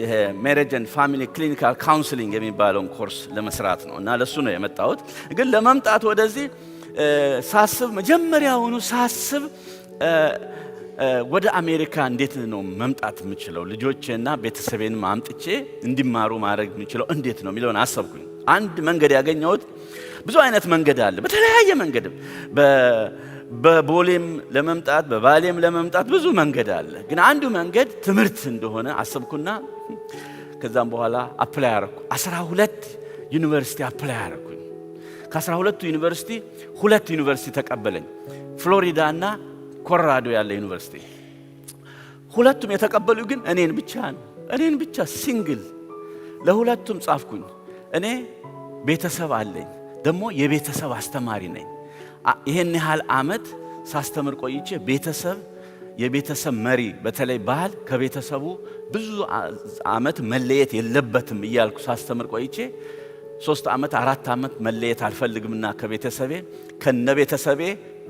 ይሄ ሜሬጅ ኤንድ ፋሚሊ ክሊኒካል ካውንስሊንግ የሚባለውን ኮርስ ለመስራት ነው እና ለሱ ነው የመጣሁት። ግን ለመምጣት ወደዚህ ሳስብ መጀመሪያውኑ ሳስብ ወደ አሜሪካ እንዴት ነው መምጣት የምችለው፣ ልጆቼና ቤተሰቤን ማምጥቼ እንዲማሩ ማድረግ የምችለው እንዴት ነው የሚለውን አሰብኩኝ። አንድ መንገድ ያገኘሁት፣ ብዙ አይነት መንገድ አለ፣ በተለያየ መንገድ በቦሌም ለመምጣት በባሌም ለመምጣት ብዙ መንገድ አለ። ግን አንዱ መንገድ ትምህርት እንደሆነ አሰብኩና ከዛም በኋላ አፕላይ አረኩ። 12 ዩኒቨርሲቲ አፕላይ አረኩኝ። ከ12ቱ ዩኒቨርሲቲ 2 ዩኒቨርሲቲ ተቀበለኝ፣ ፍሎሪዳ እና ኮሎራዶ ያለ ዩኒቨርሲቲ። ሁለቱም የተቀበሉ ግን እኔን ብቻ ሲንግል። ለሁለቱም ጻፍኩኝ። እኔ ቤተሰብ አለኝ፣ ደግሞ የቤተሰብ አስተማሪ ነኝ። ይሄን ያህል ዓመት ሳስተምር ቆይቼ የቤተሰብ መሪ፣ በተለይ ባል ከቤተሰቡ ብዙ ዓመት መለየት የለበትም እያልኩ ሳስተምር ቆይቼ 3 ዓመት 4 ዓመት መለየት አልፈልግምና ከነቤተሰቤ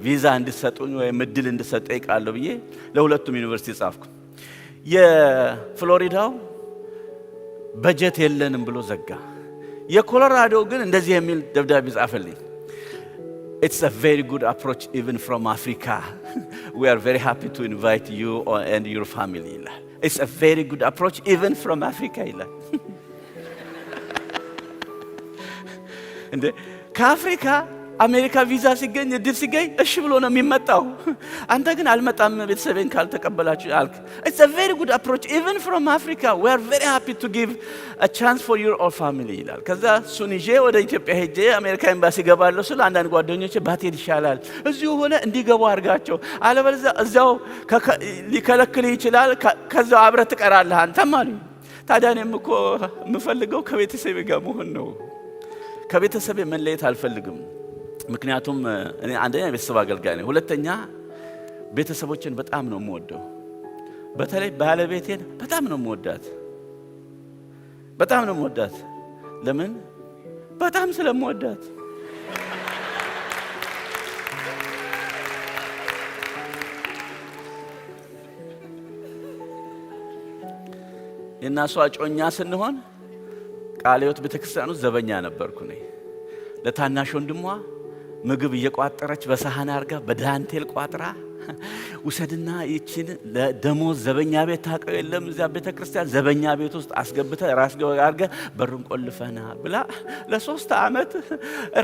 ቪዛ እንድሰጡኝ ወይም እድል እንድሰጥ ጠይቃለሁ ብዬ ለሁለቱም ዩኒቨርሲቲ ጻፍኩ። የፍሎሪዳው በጀት የለንም ብሎ ዘጋ። የኮሎራዶ ግን እንደዚህ የሚል ደብዳቤ ጻፈልኝ። It's a very good approach even from Africa. We are very happy to invite you and your family. It's a very good approach even from Africa. ከአፍሪካ አሜሪካ ቪዛ ሲገኝ እድል ሲገኝ እሺ ብሎ ነው የሚመጣው። አንተ ግን አልመጣም ቤተሰቤን ካልተቀበላችሁ አልክ። It's a very good approach even from Africa. We are very happy to give a chance for your all family ይላል። ከዛ እሱን ይዤ ወደ ኢትዮጵያ ሄጄ አሜሪካ ኤምባሲ ገባለሁ ስለ አንዳንድ ጓደኞቼ ባትሄድ ይሻላል፣ እዚሁ ሆነ እንዲገቡ አድርጋቸው፣ አለበለዚያ እዛው ሊከለክል ይችላል፣ ከዛው አብረህ ትቀራለህ አንተም አሉኝ። ታዲያ እኔም እኮ የምፈልገው ከቤተሰቤ ጋር መሆን ነው። ከቤተሰቤ መለየት አልፈልግም። ምክንያቱም እኔ አንደኛ ቤተሰብ አገልጋይ ነኝ፣ ሁለተኛ ቤተሰቦችን በጣም ነው የምወደው። በተለይ ባለቤቴን በጣም ነው የምወዳት። ለምን? በጣም ስለምወዳት። የናሷ ጮኛ ስንሆን ቃለ ሕይወት ቤተክርስቲያን ውስጥ ዘበኛ ነበርኩ ነኝ። ለታናሽ ወንድሟ ምግብ እየቋጠረች በሳህን አርጋ በዳንቴል ቋጥራ ውሰድና ይችን ለደሞዝ ዘበኛ ቤት ታውቀው የለም እዚያ ቤተክርስቲያን ዘበኛ ቤት ውስጥ አስገብተ ራስ አርገ በሩን ቆልፈና ብላ ለ3 ዓመት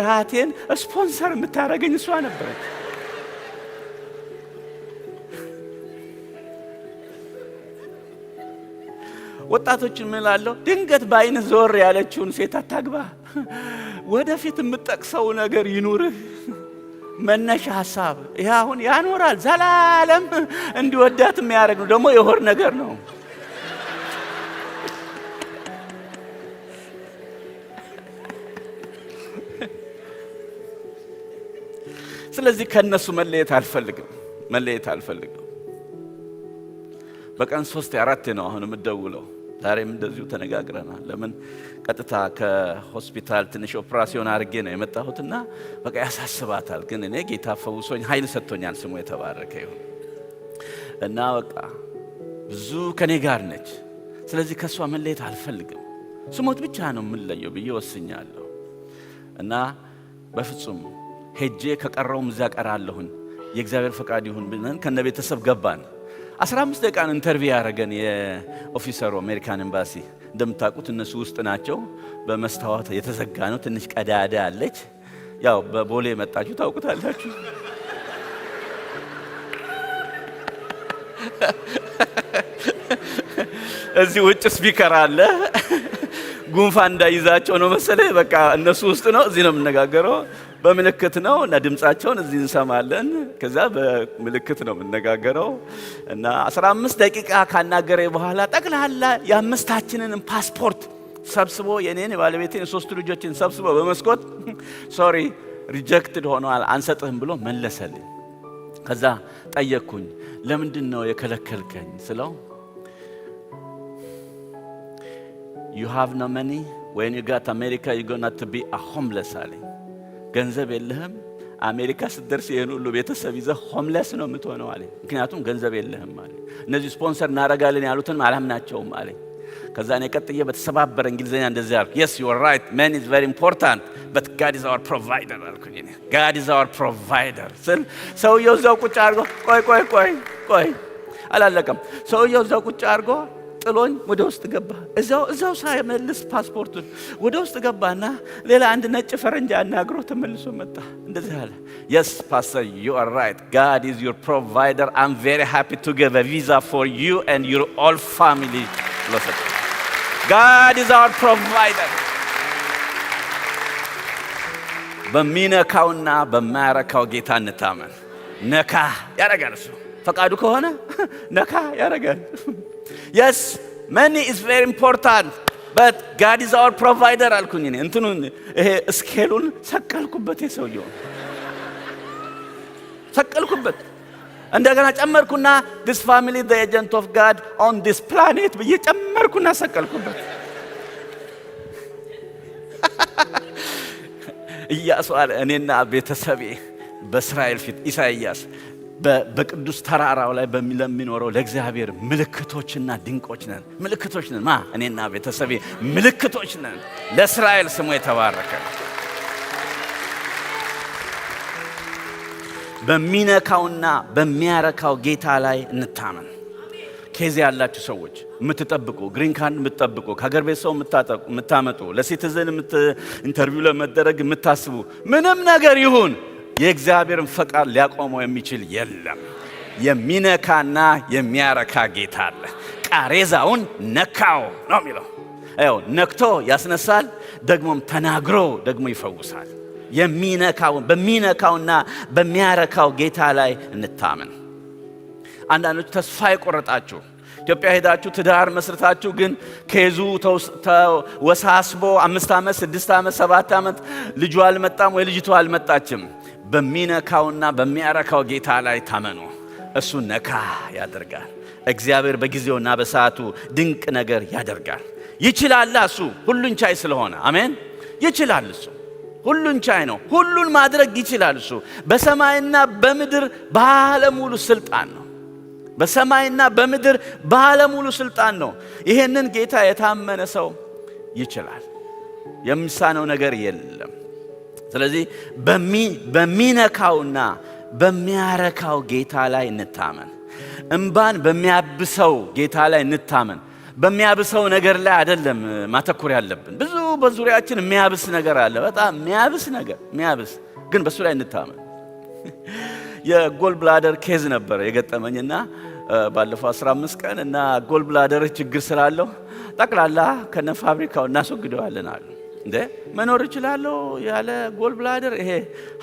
ራቴን ስፖንሰር የምታረገኝ እሷ ነበረች። ወጣቶችን ምላለሁ፣ ድንገት ባይን ዞር ያለችውን ሴት አታግባ። ወደፊት የምጠቅሰው ነገር ይኑርህ። መነሻ ሐሳብ ይሄ አሁን ያኖራል፣ ዘላለም እንዲወዳት የሚያደርግ ነው። ደግሞ የሆር ነገር ነው። ስለዚህ ከነሱ መለየት አልፈልግም። በቀን 3-4 ነው አሁን የምደውለው። ዛሬም እንደዚሁ ተነጋግረናል። ለምን ቀጥታ ከሆስፒታል ትንሽ ኦፕራሲዮን አድርጌ ነው የመጣሁትና በቃ ያሳስባታል። ግን እኔ ጌታ ፈውሶኝ ኃይል ሰጥቶኛል፣ ስሙ የተባረከ ይሁን። እና በቃ ብዙ ከኔ ጋር ነች። ስለዚህ ከሷ መለየት አልፈልግም። ስሞት ብቻ ነው የምንለየው ብዬ ወስኛለሁ። እና በፍጹም ሄጄ ከቀረውም እዛ ቀራለሁኝ፣ የእግዚአብሔር ፈቃድ ይሁን ብለን ከነ ቤተሰብ ገባን። 15 ደቂቃን ኢንተርቪው ያደረገን የኦፊሰሩ አሜሪካን ኤምባሲ። እንደምታውቁት እነሱ ውስጥ ናቸው። በመስታወት የተዘጋ ነው፣ ትንሽ ቀዳዳ አለች። ያው በቦሌ መጣችሁ ታውቁታላችሁ። እዚህ ውጭ ስፒከር አለ። ጉንፋን እንዳይዛቸው ነው መሰለኝ። በቃ እነሱ ውስጥ ነው፣ እዚህ ነው የምነጋገረው። በምልክት ነው እና ድምጻቸውን እዚህ እንሰማለን። ከዛ በምልክት ነው የምነጋገረው። እና 15 ደቂቃ ካናገረ በኋላ ጠቅላላ የአምስታችንን ፓስፖርት ሰብስቦ የኔን የባለቤቴን 3 ልጆችን ሰብስቦ በመስኮት ሶሪ ሪጀክትድ ሆኗል አንሰጥህም ብሎ መለሰልኝ። ከዛ ጠየቅኩኝ፣ ለምንድን ነው የከለከልከኝ ስለው you have no money when you got America you're going to be a homeless አለኝ። ገንዘብ የለህም አሜሪካ ስትደርስ ይሄን ሁሉ ቤተሰብ ይዘህ ሆምለስ ነው የምትሆነው አለኝ። ምክንያቱም ገንዘብ የለህም አለኝ። እነዚህ ስፖንሰር እናረጋለን ያሉትን አላምናቸውም አለኝ። ከዛ እኔ ቀጥዬ በተሰባበረ እንግሊዘኛ እንደዚህ አልኩ፣ yes you are right, man is very important but God is our provider አልኩኝ። እኔ God is our provider ስል ሰውየው እዛው ቁጭ አድርጎ ቆይ አላለቀም። ሰውየው እዛው ቁጭ አድርጎ ጥሎኝ ወደ ውስጥ ገባ። እዛው ሳይመልስ ፓስፖርቱን ወደ ውስጥ ገባና ሌላ አንድ ነጭ ፈረንጅ አናግሮ ተመልሶ መጣ። እንደዚህ አለ፣ yes pastor you are right, God is your provider, I'm very happy to give a visa for you and your all family. Listen, God is our provider. በሚነካውና በማያረካው ጌታ እንታመን። ነካ ያረጋል እሱ ፈቃዱ ከሆነ ነካ ያረጋል። Yes, money is very important, but God is our provider አልኩኝ። እኔ እንትኑን ይሄ ስኬሉን ሰቀልኩበት፣ የሰውየው ሰቀልኩበት። እንደገና ጨመርኩና this family the agent of God on this planet ብዬ ጨመርኩና ሰቀልኩበት። ኢያሱ አለ እኔና ቤተሰቤ በእስራኤል ፊት ኢሳይያስ በቅዱስ ተራራው ላይ ለሚኖረው ለእግዚአብሔር ምልክቶችና ድንቆች ነን። ምልክቶች ነን እኔና ቤተሰቤ ምልክቶች ነን። ለእስራኤል ስሙ የተባረከ። በሚነካውና በሚያረካው ጌታ ላይ እንታመን። ኬዝ ያላችሁ ሰዎች የምትጠብቁ፣ ግሪን ካርድ የምትጠብቁ፣ ከሀገር ቤት ሰው የምታመጡ፣ ለሲቲዝን ኢንተርቪው ለመደረግ የምታስቡ፣ ምንም ነገር ይሁን የእግዚአብሔርን ፈቃድ ሊያቆመው የሚችል የለም። የሚነካና የሚያረካ ጌታ አለ። ቃሬዛውን ነካው ነው የሚለው። አዎ ነክቶ ያስነሳል፣ ደግሞም ተናግሮ ደግሞ ይፈውሳል። በሚነካውና በሚያረካው ጌታ ላይ እንታመን። አንዳንዶች ተስፋ የቆረጣችሁ ኢትዮጵያ ሄዳችሁ ትዳር መስርታችሁ ግን ከዙ ተወሳስቦ 5 ዓመት 6 ዓመት 7 ዓመት ልጁ አልመጣም ወይ ልጅቱ አልመጣችም። በሚነካውና በሚያረካው ጌታ ላይ ታመኑ። እሱ ነካ ያደርጋል። እግዚአብሔር በጊዜውና በሰዓቱ ድንቅ ነገር ያደርጋል። ይችላል። እሱ ሁሉን ቻይ ስለሆነ አሜን። ይችላል። እሱ ሁሉን ቻይ ነው። ሁሉን ማድረግ ይችላል። እሱ በሰማይና በምድር ባለሙሉ ስልጣን ነው። በሰማይና በምድር ባለሙሉ ስልጣን ነው። ይሄንን ጌታ የታመነ ሰው ይችላል። የሚሳነው ነገር የለም። ስለዚህ በሚነካውና በሚያረካው ጌታ ላይ እንታመን። እንባን በሚያብሰው ጌታ ላይ እንታመን። በሚያብሰው ነገር ላይ አይደለም ማተኮር ያለብን። ብዙ በዙሪያችን የሚያብስ ነገር አለ፣ በጣም የሚያብስ ነገር የሚያብስ ግን በሱ ላይ እንታመን። የጎል ብላደር ኬዝ ነበር የገጠመኝና ባለፈው 15 ቀን እና ጎል ብላደር ችግር ስላለው ጠቅላላ ከነ ፋብሪካው እናስወግደዋለን አሉ። እንዴ መኖር ይችላልው ያለ ጎል ብላደር? ይሄ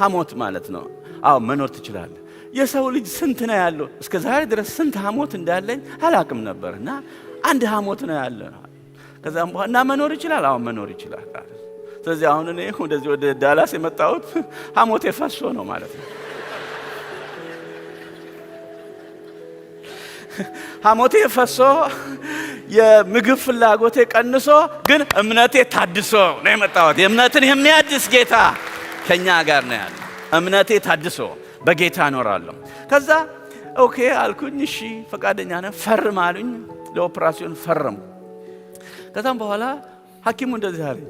ሐሞት ማለት ነው። አዎ መኖር ትችላለህ። የሰው ልጅ ስንት ነው ያለው? እስከ ዛሬ ድረስ ስንት ሐሞት እንዳለኝ አላቅም ነበርና አንድ ሐሞት ነው ያለው። ከዛም በኋላ እና መኖር ይችላል? አዎ መኖር ይችላል። ስለዚህ አሁን እኔ ወደዚህ ወደ ዳላስ የመጣሁት ሐሞቴ ፈሶ ነው ማለት ነው። ሐሞቴ ፈሶ የምግብ ፍላጎቴ ቀንሶ ግን እምነቴ ታድሶ ነው የመጣሁት። የእምነትን የሚያድስ ጌታ ከኛ ጋር ነው ያለው። እምነቴ ታድሶ በጌታ እኖራለሁ። ከዛ ኦኬ አልኩኝ። እሺ ፈቃደኛ ነኝ ፈርም አሉኝ። ለኦፕራሲዮን ፈረሙ። ከዛም በኋላ ሐኪሙ እንደዚህ አለኝ፣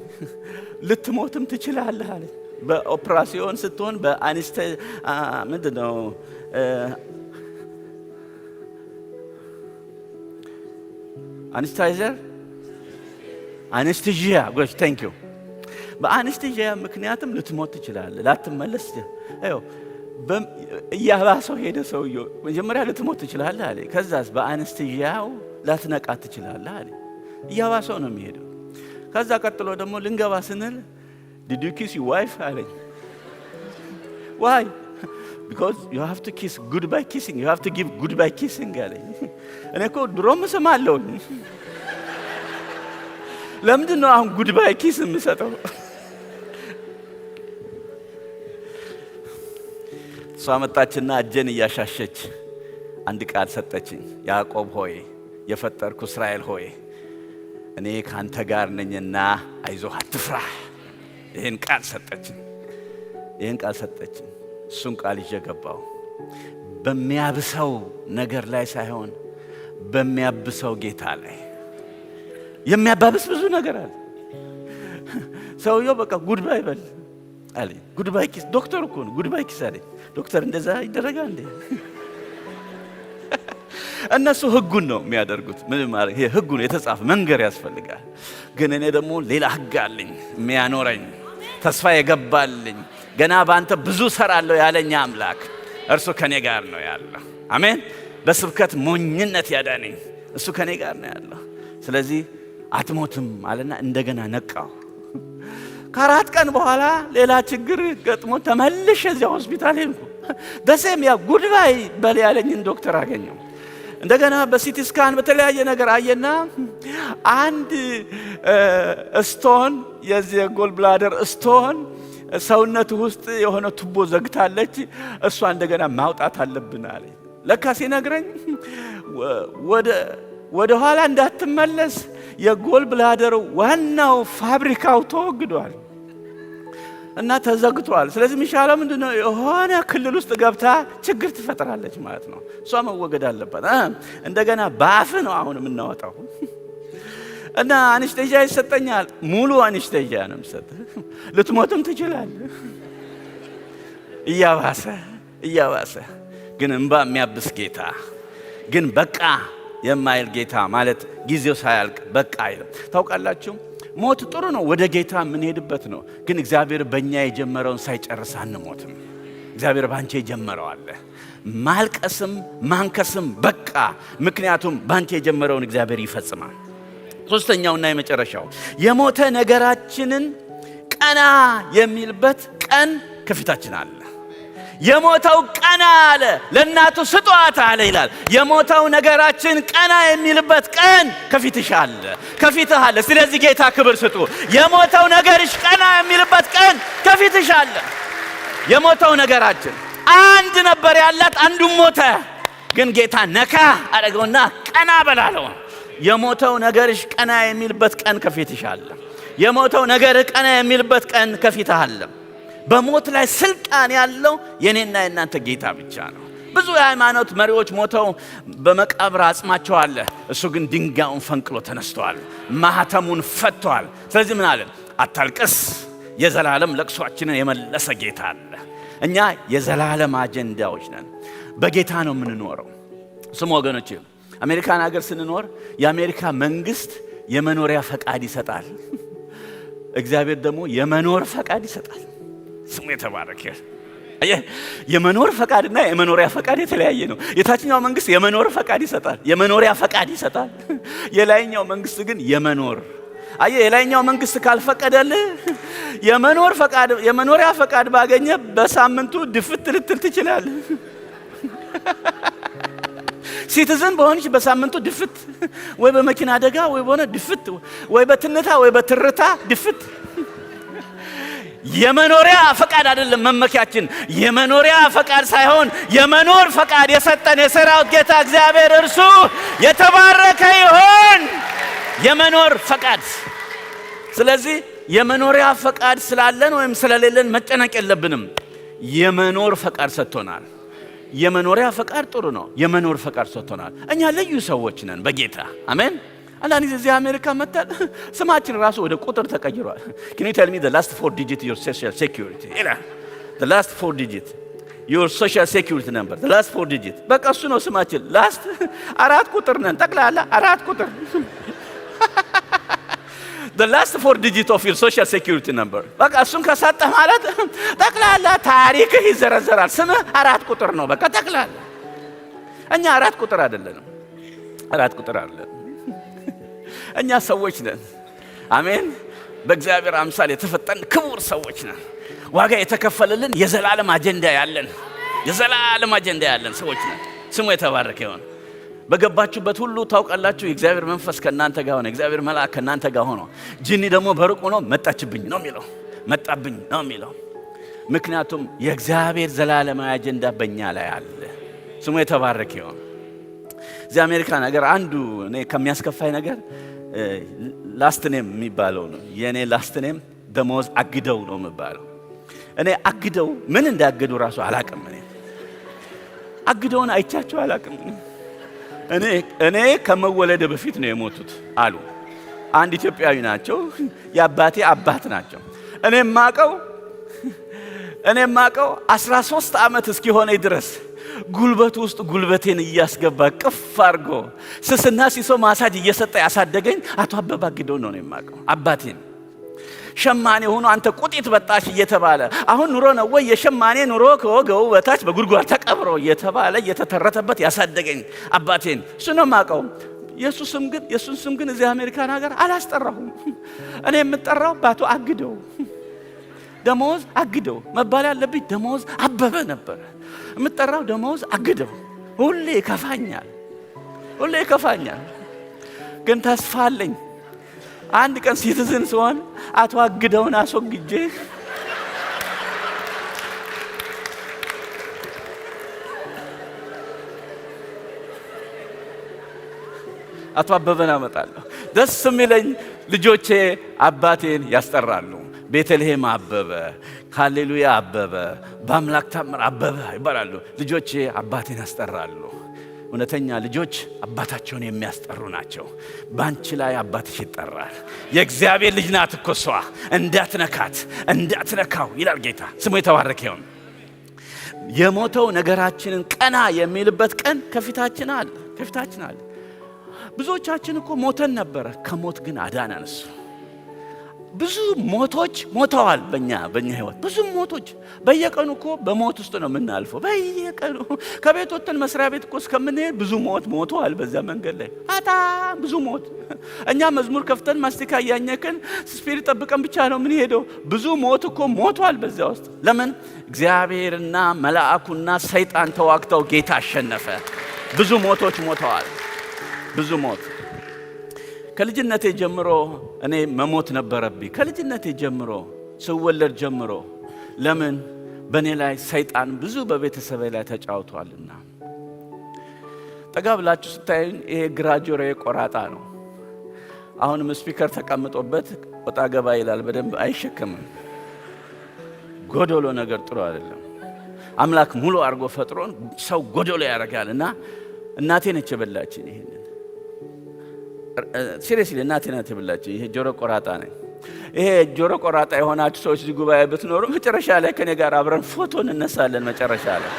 ልትሞትም ትችላለህ አለኝ። በኦፕራሲዮን ስትሆን ምንድነው አነስቴዥያ ጎሽ ታንክ ዩ። በአነስቴዥያ ምክንያትም ልትሞት ትችላለህ፣ ላትመለስ እያባሰው ሄደ ሰውየው። መጀመሪያ ልትሞት ትችላለህ አለ። ከዛስ በአነስቴዥያው ላትነቃ ትችላለህ አለ። እያባሰው ነው የሚሄደው። ከዛ ቀጥሎ ደግሞ ልንገባ ስንል did you kiss your wife አለኝ። why? because you have to kiss goodbye kissing, you have to give goodbye kissing አለኝ። እኔ እኮ ድሮም እሰማለሁ። ለምንድን ነው አሁን goodbye kiss የምሰጠው? እሷ መጣችና እጄን እያሻሸች አንድ ቃል ሰጠችኝ። ያዕቆብ ሆይ የፈጠርኩ እስራኤል ሆይ እኔ ካንተ ጋር ነኝና አይዞህ አትፍራ። ይሄን ቃል ሰጠችኝ። እሱን ቃል ይዤ ገባሁ። በሚያብሰው ነገር ላይ ሳይሆን በሚያብሰው ጌታ ላይ። የሚያባብስ ብዙ ነገር አለ። ሰውየው በቃ ጉድባይ በል አለኝ። ጉድባይ ኪስ ዶክተር እኮ ነው። ጉድባይ ኪስ አለኝ። ዶክተር እንደዛ ይደረጋል እንዴ? እነሱ ህጉን ነው የሚያደርጉት። ምን ማለት ይሄ ህጉ ነው የተጻፈ መንገር ያስፈልጋል። ግን እኔ ደግሞ ሌላ ህግ አለኝ የሚያኖረኝ ተስፋ የገባልኝ ገና ባንተ ብዙ ሰራለሁ ያለኝ አምላክ እርሱ ከኔ ጋር ነው ያለው። አሜን። በስብከት ሞኝነት ያዳነኝ እሱ ከኔ ጋር ነው ያለው። ስለዚህ አትሞትም አለና እንደገና ነቃው። ከአራት ቀን በኋላ ሌላ ችግር ገጥሞ ተመልሼ እዚያ ሆስፒታል ሄድኩ። ደሴም ያ ጉድባይ በል ያለኝን ዶክተር አገኘው። እንደገና በሲቲ ስካን በተለያየ ነገር አየና አንድ ስቶን የዚህ ጎል ብላደር ስቶን ሰውነት ውስጥ የሆነ ቱቦ ዘግታለች። እሷ እንደገና ማውጣት አለብን አለኝ። ለካ ሲነግረኝ ወደ ኋላ እንዳትመለስ የጎል ብላደር ዋናው ፋብሪካው ተወግዷል እና ተዘግቷል። ስለዚህ የሚሻለው ምንድነው? የሆነ ክልል ውስጥ ገብታ ችግር ትፈጥራለች ማለት ነው። እሷ መወገድ አለባት። እንደገና ባፍ ነው አሁን የምናወጣው እና አንስቴጂያ ይሰጠኛል። ሙሉ አንስቴጂያ ነው የምሰጠው። ልትሞትም ትችላለህ። እያባሰ ግን እንባ የሚያብስ ጌታ፣ ግን በቃ የማይል ጌታ ማለት ጊዜው ሳያልቅ በቃ አይልም። ታውቃላችሁ ሞት ጥሩ ነው፣ ወደ ጌታ የምንሄድበት ነው። ግን እግዚአብሔር በእኛ የጀመረውን ሳይጨርስ አንሞትም። እግዚአብሔር ባንቺ የጀመረው አለ። ማልቀስም ማንከስም በቃ፣ ምክንያቱም ባንቺ የጀመረውን እግዚአብሔር ይፈጽማል። ሶስተኛውና የመጨረሻው የሞተ ነገራችንን ቀና የሚልበት ቀን ከፊታችን አለ። የሞተው ቀና አለ፣ ለእናቱ ስጧት አለ ይላል። የሞተው ነገራችን ቀና የሚልበት ቀን ከፊትሽ አለ፣ ከፊትህ አለ። ስለዚህ ጌታ ክብር ስጡ። የሞተው ነገርሽ ቀና የሚልበት ቀን ከፊትሽ አለ። የሞተው ነገራችን አንድ ነበር ያላት፣ አንዱም ሞተ። ግን ጌታ ነካ አደረገውና ቀና በላለው። የሞተው ነገርሽ ቀና የሚልበት ቀን ከፊትሽ አለ። የሞተው ነገር ቀና የሚልበት ቀን ከፊትህ አለ። በሞት ላይ ስልጣን ያለው የኔና የናንተ ጌታ ብቻ ነው። ብዙ የሃይማኖት መሪዎች ሞተው በመቃብር አጽማቸው አለ። እሱ ግን ድንጋዩን ፈንቅሎ ተነስተዋል፣ ማህተሙን ፈቷል። ስለዚህ ምን አለ? አታልቅስ፣ የዘላለም ለቅሷችንን የመለሰ ጌታ አለ። እኛ የዘላለም አጀንዳዎች ነን። በጌታ ነው የምንኖረው። ስሙ ወገኖች፣ አሜሪካን ሀገር ስንኖር የአሜሪካ መንግስት የመኖሪያ ፈቃድ ይሰጣል። እግዚአብሔር ደግሞ የመኖር ፈቃድ ይሰጣል። ስሙ የተባረከ። የመኖር ፈቃድና የመኖሪያ ፈቃድ የተለያየ ነው። የታችኛው መንግስት የመኖር ፈቃድ ይሰጣል፣ የመኖሪያ ፈቃድ ይሰጣል። የላይኛው መንግስት ግን የመኖር የላይኛው መንግስት ካልፈቀደልህ የመኖር ፈቃድ የመኖሪያ ፈቃድ ባገኘ በሳምንቱ ድፍት ልትል ትችላለህ። ሲቲዝን በሆንሽ በሳምንቱ ድፍት፣ ወይ በመኪና አደጋ ወይ በሆነ ድፍት፣ ወይ በትንታ ወይ በትርታ ድፍት። የመኖሪያ ፈቃድ አይደለም መመኪያችን። የመኖሪያ ፈቃድ ሳይሆን የመኖር ፈቃድ የሰጠን የሰራዊት ጌታ እግዚአብሔር እርሱ የተባረከ ይሁን። የመኖር ፈቃድ። ስለዚህ የመኖሪያ ፈቃድ ስላለን ወይም ስለሌለን መጨነቅ የለብንም። የመኖር ፈቃድ ሰጥቶናል። የመኖሪያ ፈቃድ ጥሩ ነው። የመኖር ፈቃድ ሰጥቶናል። እኛ ልዩ ሰዎች ነን በጌታ አሜን። አንዳንድ ጊዜ እዚህ አሜሪካ መጣል ስማችን ራሱ ወደ ቁጥር ተቀይሯል። Can you tell me the last 4 digits your social security? The last 4 digits your social security number. The last 4 digits. በቃ እሱ ነው ስማችን። ላስት 4 ቁጥር ነን ጠቅላላ 4 ቁጥር። The last 4 digits of your social security number. በቃ እሱን ከሰጠህ ማለት ጠቅላላ ታሪክህ ይዘረዘራል። ስምህ 4 ቁጥር ነው በቃ ጠቅላላ። እኛ 4 ቁጥር አይደለንም። 4 ቁጥር አይደለም። እኛ ሰዎች ነን። አሜን። በእግዚአብሔር አምሳል የተፈጠርን ክቡር ሰዎች ነን። ዋጋ የተከፈለልን የዘላለም አጀንዳ ያለን ሰዎች ነን። ስሙ የተባረከ ይሁን። በገባችሁበት ሁሉ ታውቃላችሁ የእግዚአብሔር መንፈስ ከእናንተ ጋር ሆነ። የእግዚአብሔር መልአክ ከእናንተ ጋር ሆኖ ጂኒ ደግሞ በሩቅ ሆኖ መጣችብኝ ነው የሚለው፣ መጣብኝ ነው የሚለው። ምክንያቱም የእግዚአብሔር ዘላለማዊ አጀንዳ በእኛ ላይ አለ። ስሙ የተባረከ ይሁን። እዚህ አሜሪካ ነገር አንዱ እኔ ከሚያስከፋኝ ነገር ላስት ኔም የሚባለው ነው። የኔ ላስት ኔም ደሞዝ አግደው ነው የሚባለው እኔ አግደው ምን እንዳገዱ ራሱ አላቅም። አግደውን አይቻቸው አላቅም። እኔ ከመወለደ በፊት ነው የሞቱት አሉ። አንድ ኢትዮጵያዊ ናቸው፣ የአባቴ አባት ናቸው። እኔ ማቀው 13 ዓመት እስኪሆነኝ ድረስ ጉልበቱ ውስጥ ጉልበቴን እያስገባ ቅፍ አድርጎ ስስና ሲሶ ማሳጅ እየሰጠ ያሳደገኝ አቶ አበበ አግደው ነው የማቀው አባቴን። ሸማኔ ሆኖ አንተ ቁጢት በጣሽ እየተባለ አሁን ኑሮ ነው ወይ የሸማኔ ኑሮ ከወገው በታች በጉድጓድ ተቀብሮ እየተባለ እየተተረተበት ያሳደገኝ አባቴን እሱ ነው የማቀው። የሱን ስም ግን እዚህ አሜሪካን ሀገር አላስጠራሁም። እኔ የምጠራው ባቶ አግደው፣ ደሞዝ አግደው መባል ያለብኝ ደሞዝ አበበ ነበር። የምጠራው ደሞዝ አግደው። ሁሌ ይከፋኛል፣ ግን ተስፋ አለኝ። አንድ ቀን ሲቲዝን ሲሆን አቶ አግደውን አስወግጄ አቶ አበበን አመጣለሁ። ደስ የሚለኝ ልጆቼ አባቴን ያስጠራሉ። ቤተልሔም አበበ፣ ሃሌሉያ አበበ፣ በአምላክ ታምር አበበ ይባላሉ። ልጆቼ አባቴን ያስጠራሉ። እውነተኛ ልጆች አባታቸውን የሚያስጠሩ ናቸው። ባንቺ ላይ አባትሽ ይጠራል። የእግዚአብሔር ልጅ ናት እኮ እሷ፣ እንዳትነካው ይላል ጌታ። ስሙ የተባረከ ይሁን። የሞተው ነገራችንን ቀና የሚልበት ቀን ከፊታችን አለ። ብዙዎቻችን እኮ ሞተን ነበረ፣ ከሞት ግን አዳነን እሱ። ብዙ ሞቶች ሞተዋል በእኛ ህይወት። ብዙ ሞቶች በየቀኑ እኮ በሞት ውስጥ ነው የምናልፈው። በየቀኑ ከቤት ወጥተን መስሪያ ቤት እኮ እስከምንሄድ ብዙ ሞተዋል። በዛ መንገድ ላይ በጣም ብዙ ሞት። እኛ መዝሙር ከፍተን ማስቲካ እያኘክን ስፒሪት ጠብቀን ብቻ ነው የምንሄደው። ብዙ ሞት እኮ ሞቷል በዛ ውስጥ። ለምን? እግዚአብሔርና መልአኩና ሰይጣን ተዋግተው ጌታ አሸነፈ። ብዙ ሞቶች ሞተዋል። ብዙ ሞት። ከልጅነቴ ጀምሮ እኔ መሞት ነበረብኝ። ከልጅነቴ ጀምሮ ስወለድ ጀምሮ። ለምን? በእኔ ላይ ሰይጣን ብዙ በቤተሰቤ ላይ ተጫውቷልና። ጠጋ ብላችሁ ስታዩኝ ይሄ ግራ ጆሮዬ ቆራጣ ነው። አሁንም ስፒከር ተቀምጦበት ወጣ ገባ ይላል። በደንብ አይሸከምም። ጎዶሎ ነገር ጥሩ አይደለም። አምላክ ሙሉ አድርጎ ፈጥሮን ሰው ጎዶሎ ያደርጋልና እናቴ ነች የበላችኝ ይሄንን። ሲሪየስሊ እናቴ ናት የበላችኝ። ይሄ ጆሮ ቆራጣ ነኝ። ይሄ ጆሮ ቆራጣ የሆናችሁ ሰዎች እዚህ ጉባኤ ብትኖሩ መጨረሻ ላይ ከኔ ጋር አብረን ፎቶ እንነሳለን። መጨረሻ ላይ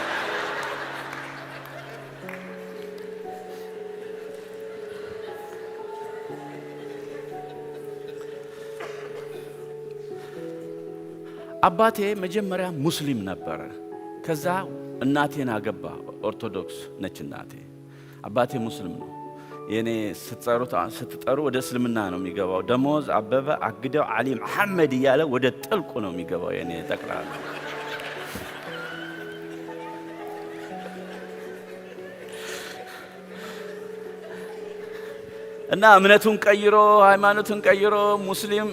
አባቴ መጀመሪያ ሙስሊም ነበረ። ከዛ እናቴን አገባ። ኦርቶዶክስ ነች እናቴ። አባቴ ሙስሊም ነው። የኔ ስትጠሩ ወደ እስልምና ነው የሚገባው። ደሞዝ አበበ አግደው አሊ መሐመድ እያለ ወደ ጥልቁ ነው የሚገባው የኔ ጠቅላላ። እና እምነቱን ቀይሮ ሃይማኖቱን ቀይሮ ሙስሊም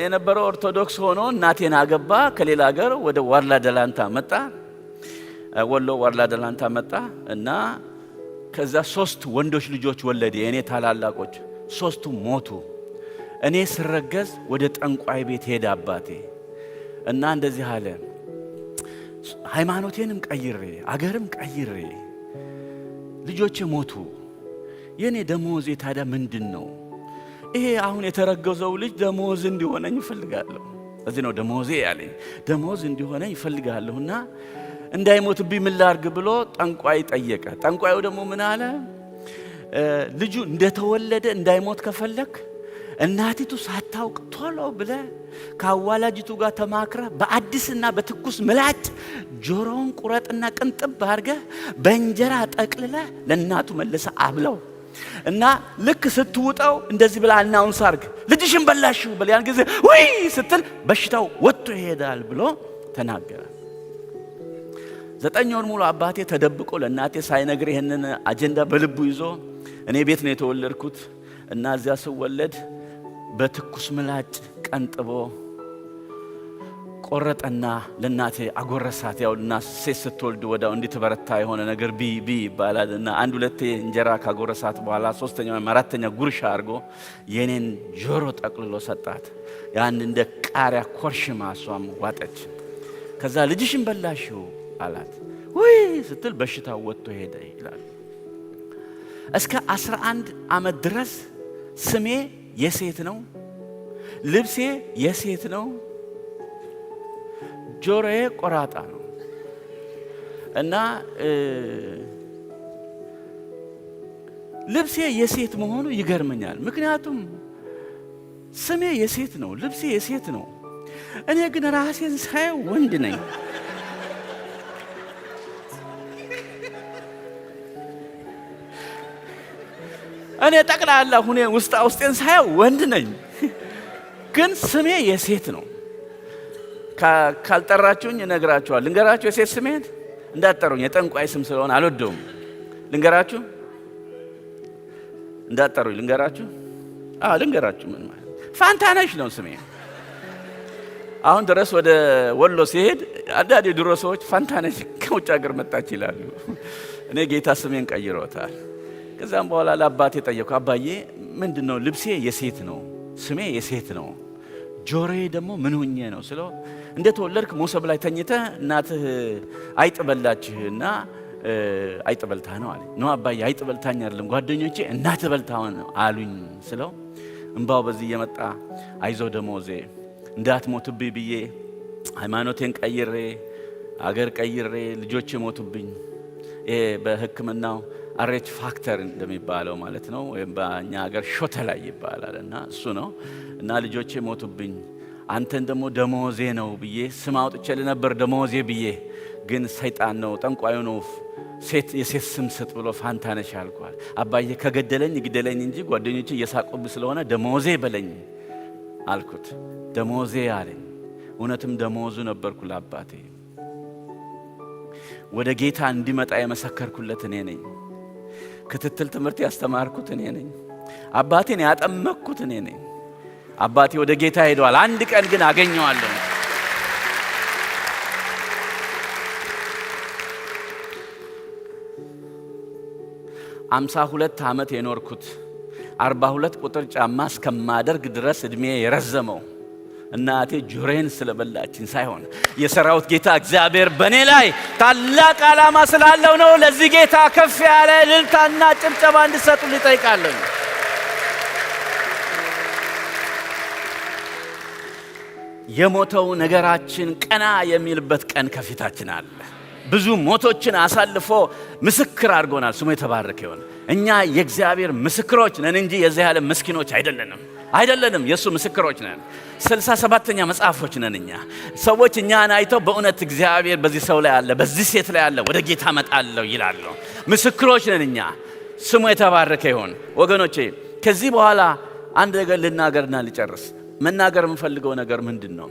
የነበረው ኦርቶዶክስ ሆኖ እናቴን አገባ። ከሌላ ሀገር ወደ ዋርላ ደላንታ መጣ። ወሎ ዋርላ ደላንታ መጣ እና ከዛ 3 ወንዶች ልጆች ወለደ። የኔ ታላላቆች 3ቱ ሞቱ። እኔ ስረገዝ ወደ ጠንቋይ ቤት ሄደ አባቴ እና እንደዚህ አለ፣ ሃይማኖቴንም ቀይሬ አገርም ቀይሬ ልጆቼ ሞቱ። የኔ ደሞዜ ታዲያ ምንድን ነው? ይሄ አሁን የተረገዘው ልጅ ደሞዝ እንዲሆነኝ ይፈልጋለሁ። እዚህ ነው ደሞዜ ያለኝ። ደሞዝ እንዲሆነኝ ይፈልጋለሁና እንዳይሞትብኝ ምን ላድርግ ብሎ ጠንቋይ ጠየቀ። ጠንቋዩ ደግሞ ምን አለ? ልጁ እንደተወለደ እንዳይሞት ከፈለክ እናቲቱ ሳታውቅ ቶሎ ብለ ከአዋላጅቱ ጋር ተማክረ በአዲስና በትኩስ ምላጭ ጆሮውን ቁረጥና ቅንጥብ አድርገህ በእንጀራ ጠቅልለ ለእናቱ መልሰ አብለው እና ልክ ስትውጠው እንደዚህ ብላ አናውንስ አድርግ፣ ልጅሽን በላሽው ብለ ያን ጊዜ ወይ ስትል በሽታው ወጥቶ ይሄዳል ብሎ ተናገረ። 9 ወር ሙሉ አባቴ ተደብቆ ለእናቴ ሳይነግር ይሄንን አጀንዳ በልቡ ይዞ እኔ ቤት ነው የተወለድኩት እና እዚያ ስወለድ በትኩስ ምላጭ ቀንጥቦ ቆረጠና ለእናቴ አጎረሳት። ያውና ሴት ስትወልድ ወዳው እንድትበረታ የሆነ ነገር ቢ ይባላልና 1-2 እንጀራ ካጎረሳት በኋላ 3ኛው 4ኛ ጉርሻ አድርጎ የኔን ጆሮ ጠቅልሎ ሰጣት። ያን እንደ ቃሪያ ኮርሽማ እሷም ዋጠች። ከዛ ልጅሽን በላሽው አላት። ወይ ስትል በሽታው ወጥቶ ሄደ ይላል። እስከ 11 ዓመት ድረስ ስሜ የሴት ነው፣ ልብሴ የሴት ነው፣ ጆሮዬ ቆራጣ ነው እና ልብሴ የሴት መሆኑ ይገርመኛል። ምክንያቱም ስሜ የሴት ነው፣ ልብሴ የሴት ነው። እኔ ግን ራሴን ሳየው ወንድ ነኝ። እኔ ጠቅላላ ሁኔ ውስጤን ሳየው ወንድ ነኝ፣ ግን ስሜ የሴት ነው። ካልጠራችሁኝ እነግራችኋለሁ። ልንገራችሁ የሴት ስሜን እንዳትጠሩኝ፣ የጠንቋይ ስም ስለሆነ አልወደውም። ልንገራችሁ እንዳትጠሩኝ። ልንገራችሁ ምን ማለት ፋንታነሽ ነው ስሜ። አሁን ድረስ ወደ ወሎ ሲሄድ አንዳንድ የድሮ ሰዎች ፋንታነሽ ከውጭ ሀገር መጣች ይላሉ። እኔ ጌታ ስሜን ቀይሮታል። ከዛም በኋላ ለአባቴ ጠየቁ፣ አባዬ ምንድነው? ልብሴ የሴት ነው፣ ስሜ የሴት ነው፣ ጆሮዬ ደግሞ ምን ሆኜ ነው ስለው፣ እንደተወለድክ ሞሰብ ላይ ተኝተ እናትህ አይጥ በላችህና አይጥ በልታ ነው አለ። ነው አባዬ አይጥ በልታኝ አይደለም ጓደኞቼ እናትህ በልታው ነው አሉኝ ስለው፣ እንባው በዚህ እየመጣ አይዞህ ደሞዜ እንዳትሞትብኝ ብዬ ሃይማኖቴን ቀይሬ አገር ቀይሬ ልጆቼ ሞቱብኝ። ይሄ በሕክምናው አሬች ፋክተር እንደሚባለው ማለት ነው፣ ወይም በእኛ ሀገር ሾተ ላይ ይባላል እና እሱ ነው እና ልጆቼ ሞቱብኝ። አንተን ደግሞ ደሞዜ ነው ብዬ ስም አውጥቼ ነበር ደሞዜ ብዬ፣ ግን ሰይጣን ነው ጠንቋዩ ነው የሴት ስም ስጥ ብሎ ፋንታነሽ አልኳል። አባዬ ከገደለኝ ግደለኝ እንጂ ጓደኞቼ እየሳቁብ ስለሆነ ደሞዜ በለኝ አልኩት። ደሞዜ አለኝ። እውነትም ደሞዙ ነበርኩ ለአባቴ። ወደ ጌታ እንዲመጣ የመሰከርኩለት እኔ ነኝ። ክትትል ትምህርት ያስተማርኩት እኔ ነኝ። አባቴን ያጠመቅኩት እኔ ነኝ። አባቴ ወደ ጌታ ሄዷል። አንድ ቀን ግን አገኘዋለሁ። አምሳ 52 ዓመት የኖርኩት 42 ቁጥር ጫማ እስከማደርግ ድረስ እድሜ የረዘመው እናቴ ጆሮዬን ስለበላችን ሳይሆን የሰራዊት ጌታ እግዚአብሔር በእኔ ላይ ታላቅ ዓላማ ስላለው ነው። ለዚህ ጌታ ከፍ ያለ እልልታና ጭብጨባ እንድሰጡ ልጠይቃለሁ። የሞተው ነገራችን ቀና የሚልበት ቀን ከፊታችን አለ። ብዙ ሞቶችን አሳልፎ ምስክር አድርጎናል። ስሙ የተባረከ ይሁን። እኛ የእግዚአብሔር ምስክሮች ነን እንጂ የዚህ ዓለም ምስኪኖች አይደለንም። የሱ ምስክሮች ነን። 67ኛ መጽሐፎች ነን እኛ። ሰዎች እኛን አይተው በእውነት እግዚአብሔር በዚህ ሰው ላይ አለ፣ በዚህ ሴት ላይ አለ፣ ወደ ጌታ መጣለሁ ይላሉ። ምስክሮች ነን እኛ። ስሙ የተባረከ ይሁን። ወገኖቼ ከዚህ በኋላ አንድ ነገር ልናገርና ልጨርስ። መናገር የምፈልገው ነገር ምንድን ነው?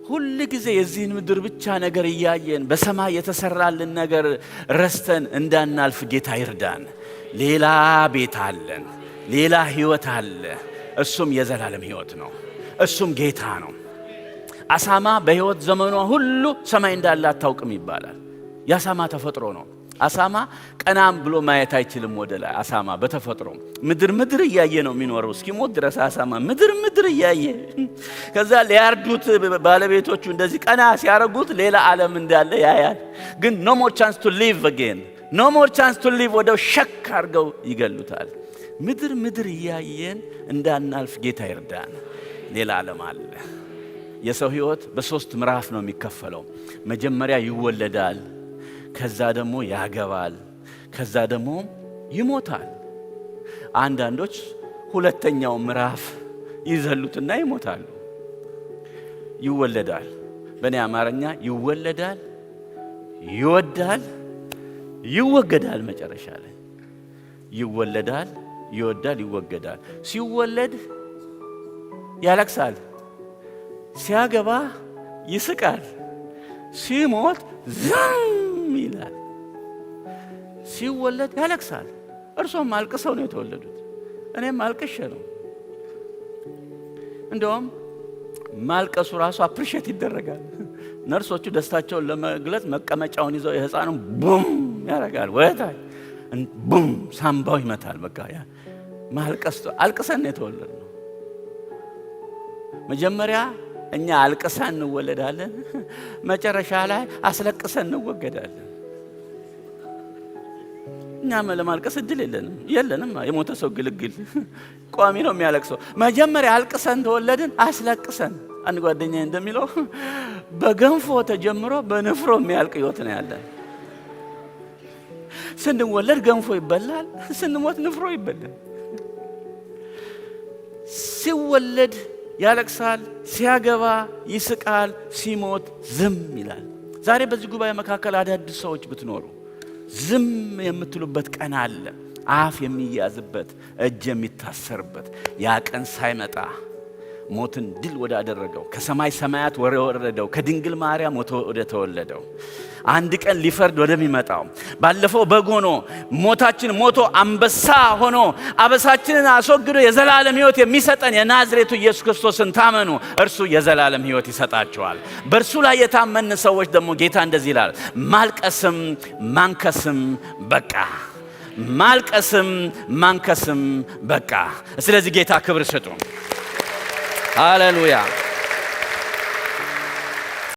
ሁሉ ጊዜ የዚህን ምድር ብቻ ነገር እያየን በሰማይ የተሰራልን ነገር ረስተን እንዳናልፍ ጌታ ይርዳን። ሌላ ቤት አለን፣ ሌላ ህይወት አለ። እሱም የዘላለም ህይወት ነው። እሱም ጌታ ነው። አሳማ በህይወት ዘመኗ ሁሉ ሰማይ እንዳለ አታውቅም ይባላል። የአሳማ ተፈጥሮ ነው። አሳማ ቀናም ብሎ ማየት አይችልም ወደ ላይ። አሳማ በተፈጥሮ ምድር እያየ ነው የሚኖረው እስኪሞት ድረስ። አሳማ ምድር እያየ ከዛ ሊያርዱት ባለቤቶቹ እንደዚህ ቀና ሲያረጉት ሌላ ዓለም እንዳለ ያያል። ግን no more chance to live again, no more chance to live ወደው ሸክ አድርገው ይገሉታል። ምድር እያየን እንዳናልፍ ጌታ ይርዳን። ሌላ ዓለም አለ። የሰው ህይወት በሶስት ምዕራፍ ነው የሚከፈለው። መጀመሪያ ይወለዳል፣ ከዛ ደግሞ ያገባል፣ ከዛ ደግሞ ይሞታል። አንዳንዶች ሁለተኛው ምዕራፍ ይዘሉትና ይሞታሉ። ይወለዳል፣ በእኔ አማርኛ ይወለዳል፣ ይወዳል፣ ይወገዳል። መጨረሻ ላይ ይወለዳል፣ ይወዳል፣ ይወገዳል። ሲወለድ ያለቅሳል፣ ሲያገባ ይስቃል፣ ሲሞት ዝም ይላል። ሲወለድ ያለቅሳል። እርሶም አልቅሰው ነው የተወለዱት፣ እኔም አልቅሼ ነው። እንደውም ማልቀሱ ራሱ አፕሪሼት ይደረጋል። ነርሶቹ ደስታቸውን ለመግለጽ መቀመጫውን ይዘው የህፃኑን ቡም ያደርጋል፣ ወታች ቡም ሳምባው ይመታል። በቃ ያ ማልቀስ አልቅሰን ነው የተወለድነው። መጀመሪያ እኛ አልቅሰን እንወለዳለን፣ መጨረሻ ላይ አስለቅሰን እንወገዳለን። እኛ ለማልቀስ እድል የለንም። የሞተ ሰው ግልግል ቋሚ ነው የሚያለቅሰው። መጀመሪያ አልቅሰን ተወለድን፣ አስለቅሰን። አንድ ጓደኛዬ እንደሚለው በገንፎ ተጀምሮ በንፍሮ የሚያልቅ ህይወት ነው ያለን። ስንወለድ ገንፎ ይበላል፣ ስንሞት ንፍሮ ይበላል። ሲወለድ ያለቅሳል፣ ሲያገባ ይስቃል፣ ሲሞት ዝም ይላል። ዛሬ በዚህ ጉባኤ መካከል አዳዲስ ሰዎች ብትኖሩ ዝም የምትሉበት ቀን አለ። አፍ የሚያዝበት፣ እጅ የሚታሰርበት ያ ቀን ሳይመጣ ሞትን ድል ወዳደረገው ከሰማይ ሰማያት ወረደው ከድንግል ማርያም ወደ ተወለደው አንድ ቀን ሊፈርድ ወደሚመጣው ባለፈው በግ ሆኖ ሞታችን ሞቶ አንበሳ ሆኖ አበሳችንን አስወግዶ የዘላለም ሕይወት የሚሰጠን የናዝሬቱ ኢየሱስ ክርስቶስን ታመኑ፣ እርሱ የዘላለም ሕይወት ይሰጣቸዋል። በእርሱ ላይ የታመን ሰዎች ደግሞ ጌታ እንደዚህ ይላል፣ ማልቀስም ማንከስም በቃ። ማልቀስም ማንከስም በቃ። ስለዚህ ጌታ ክብር ስጡ። ሃሌሉያ።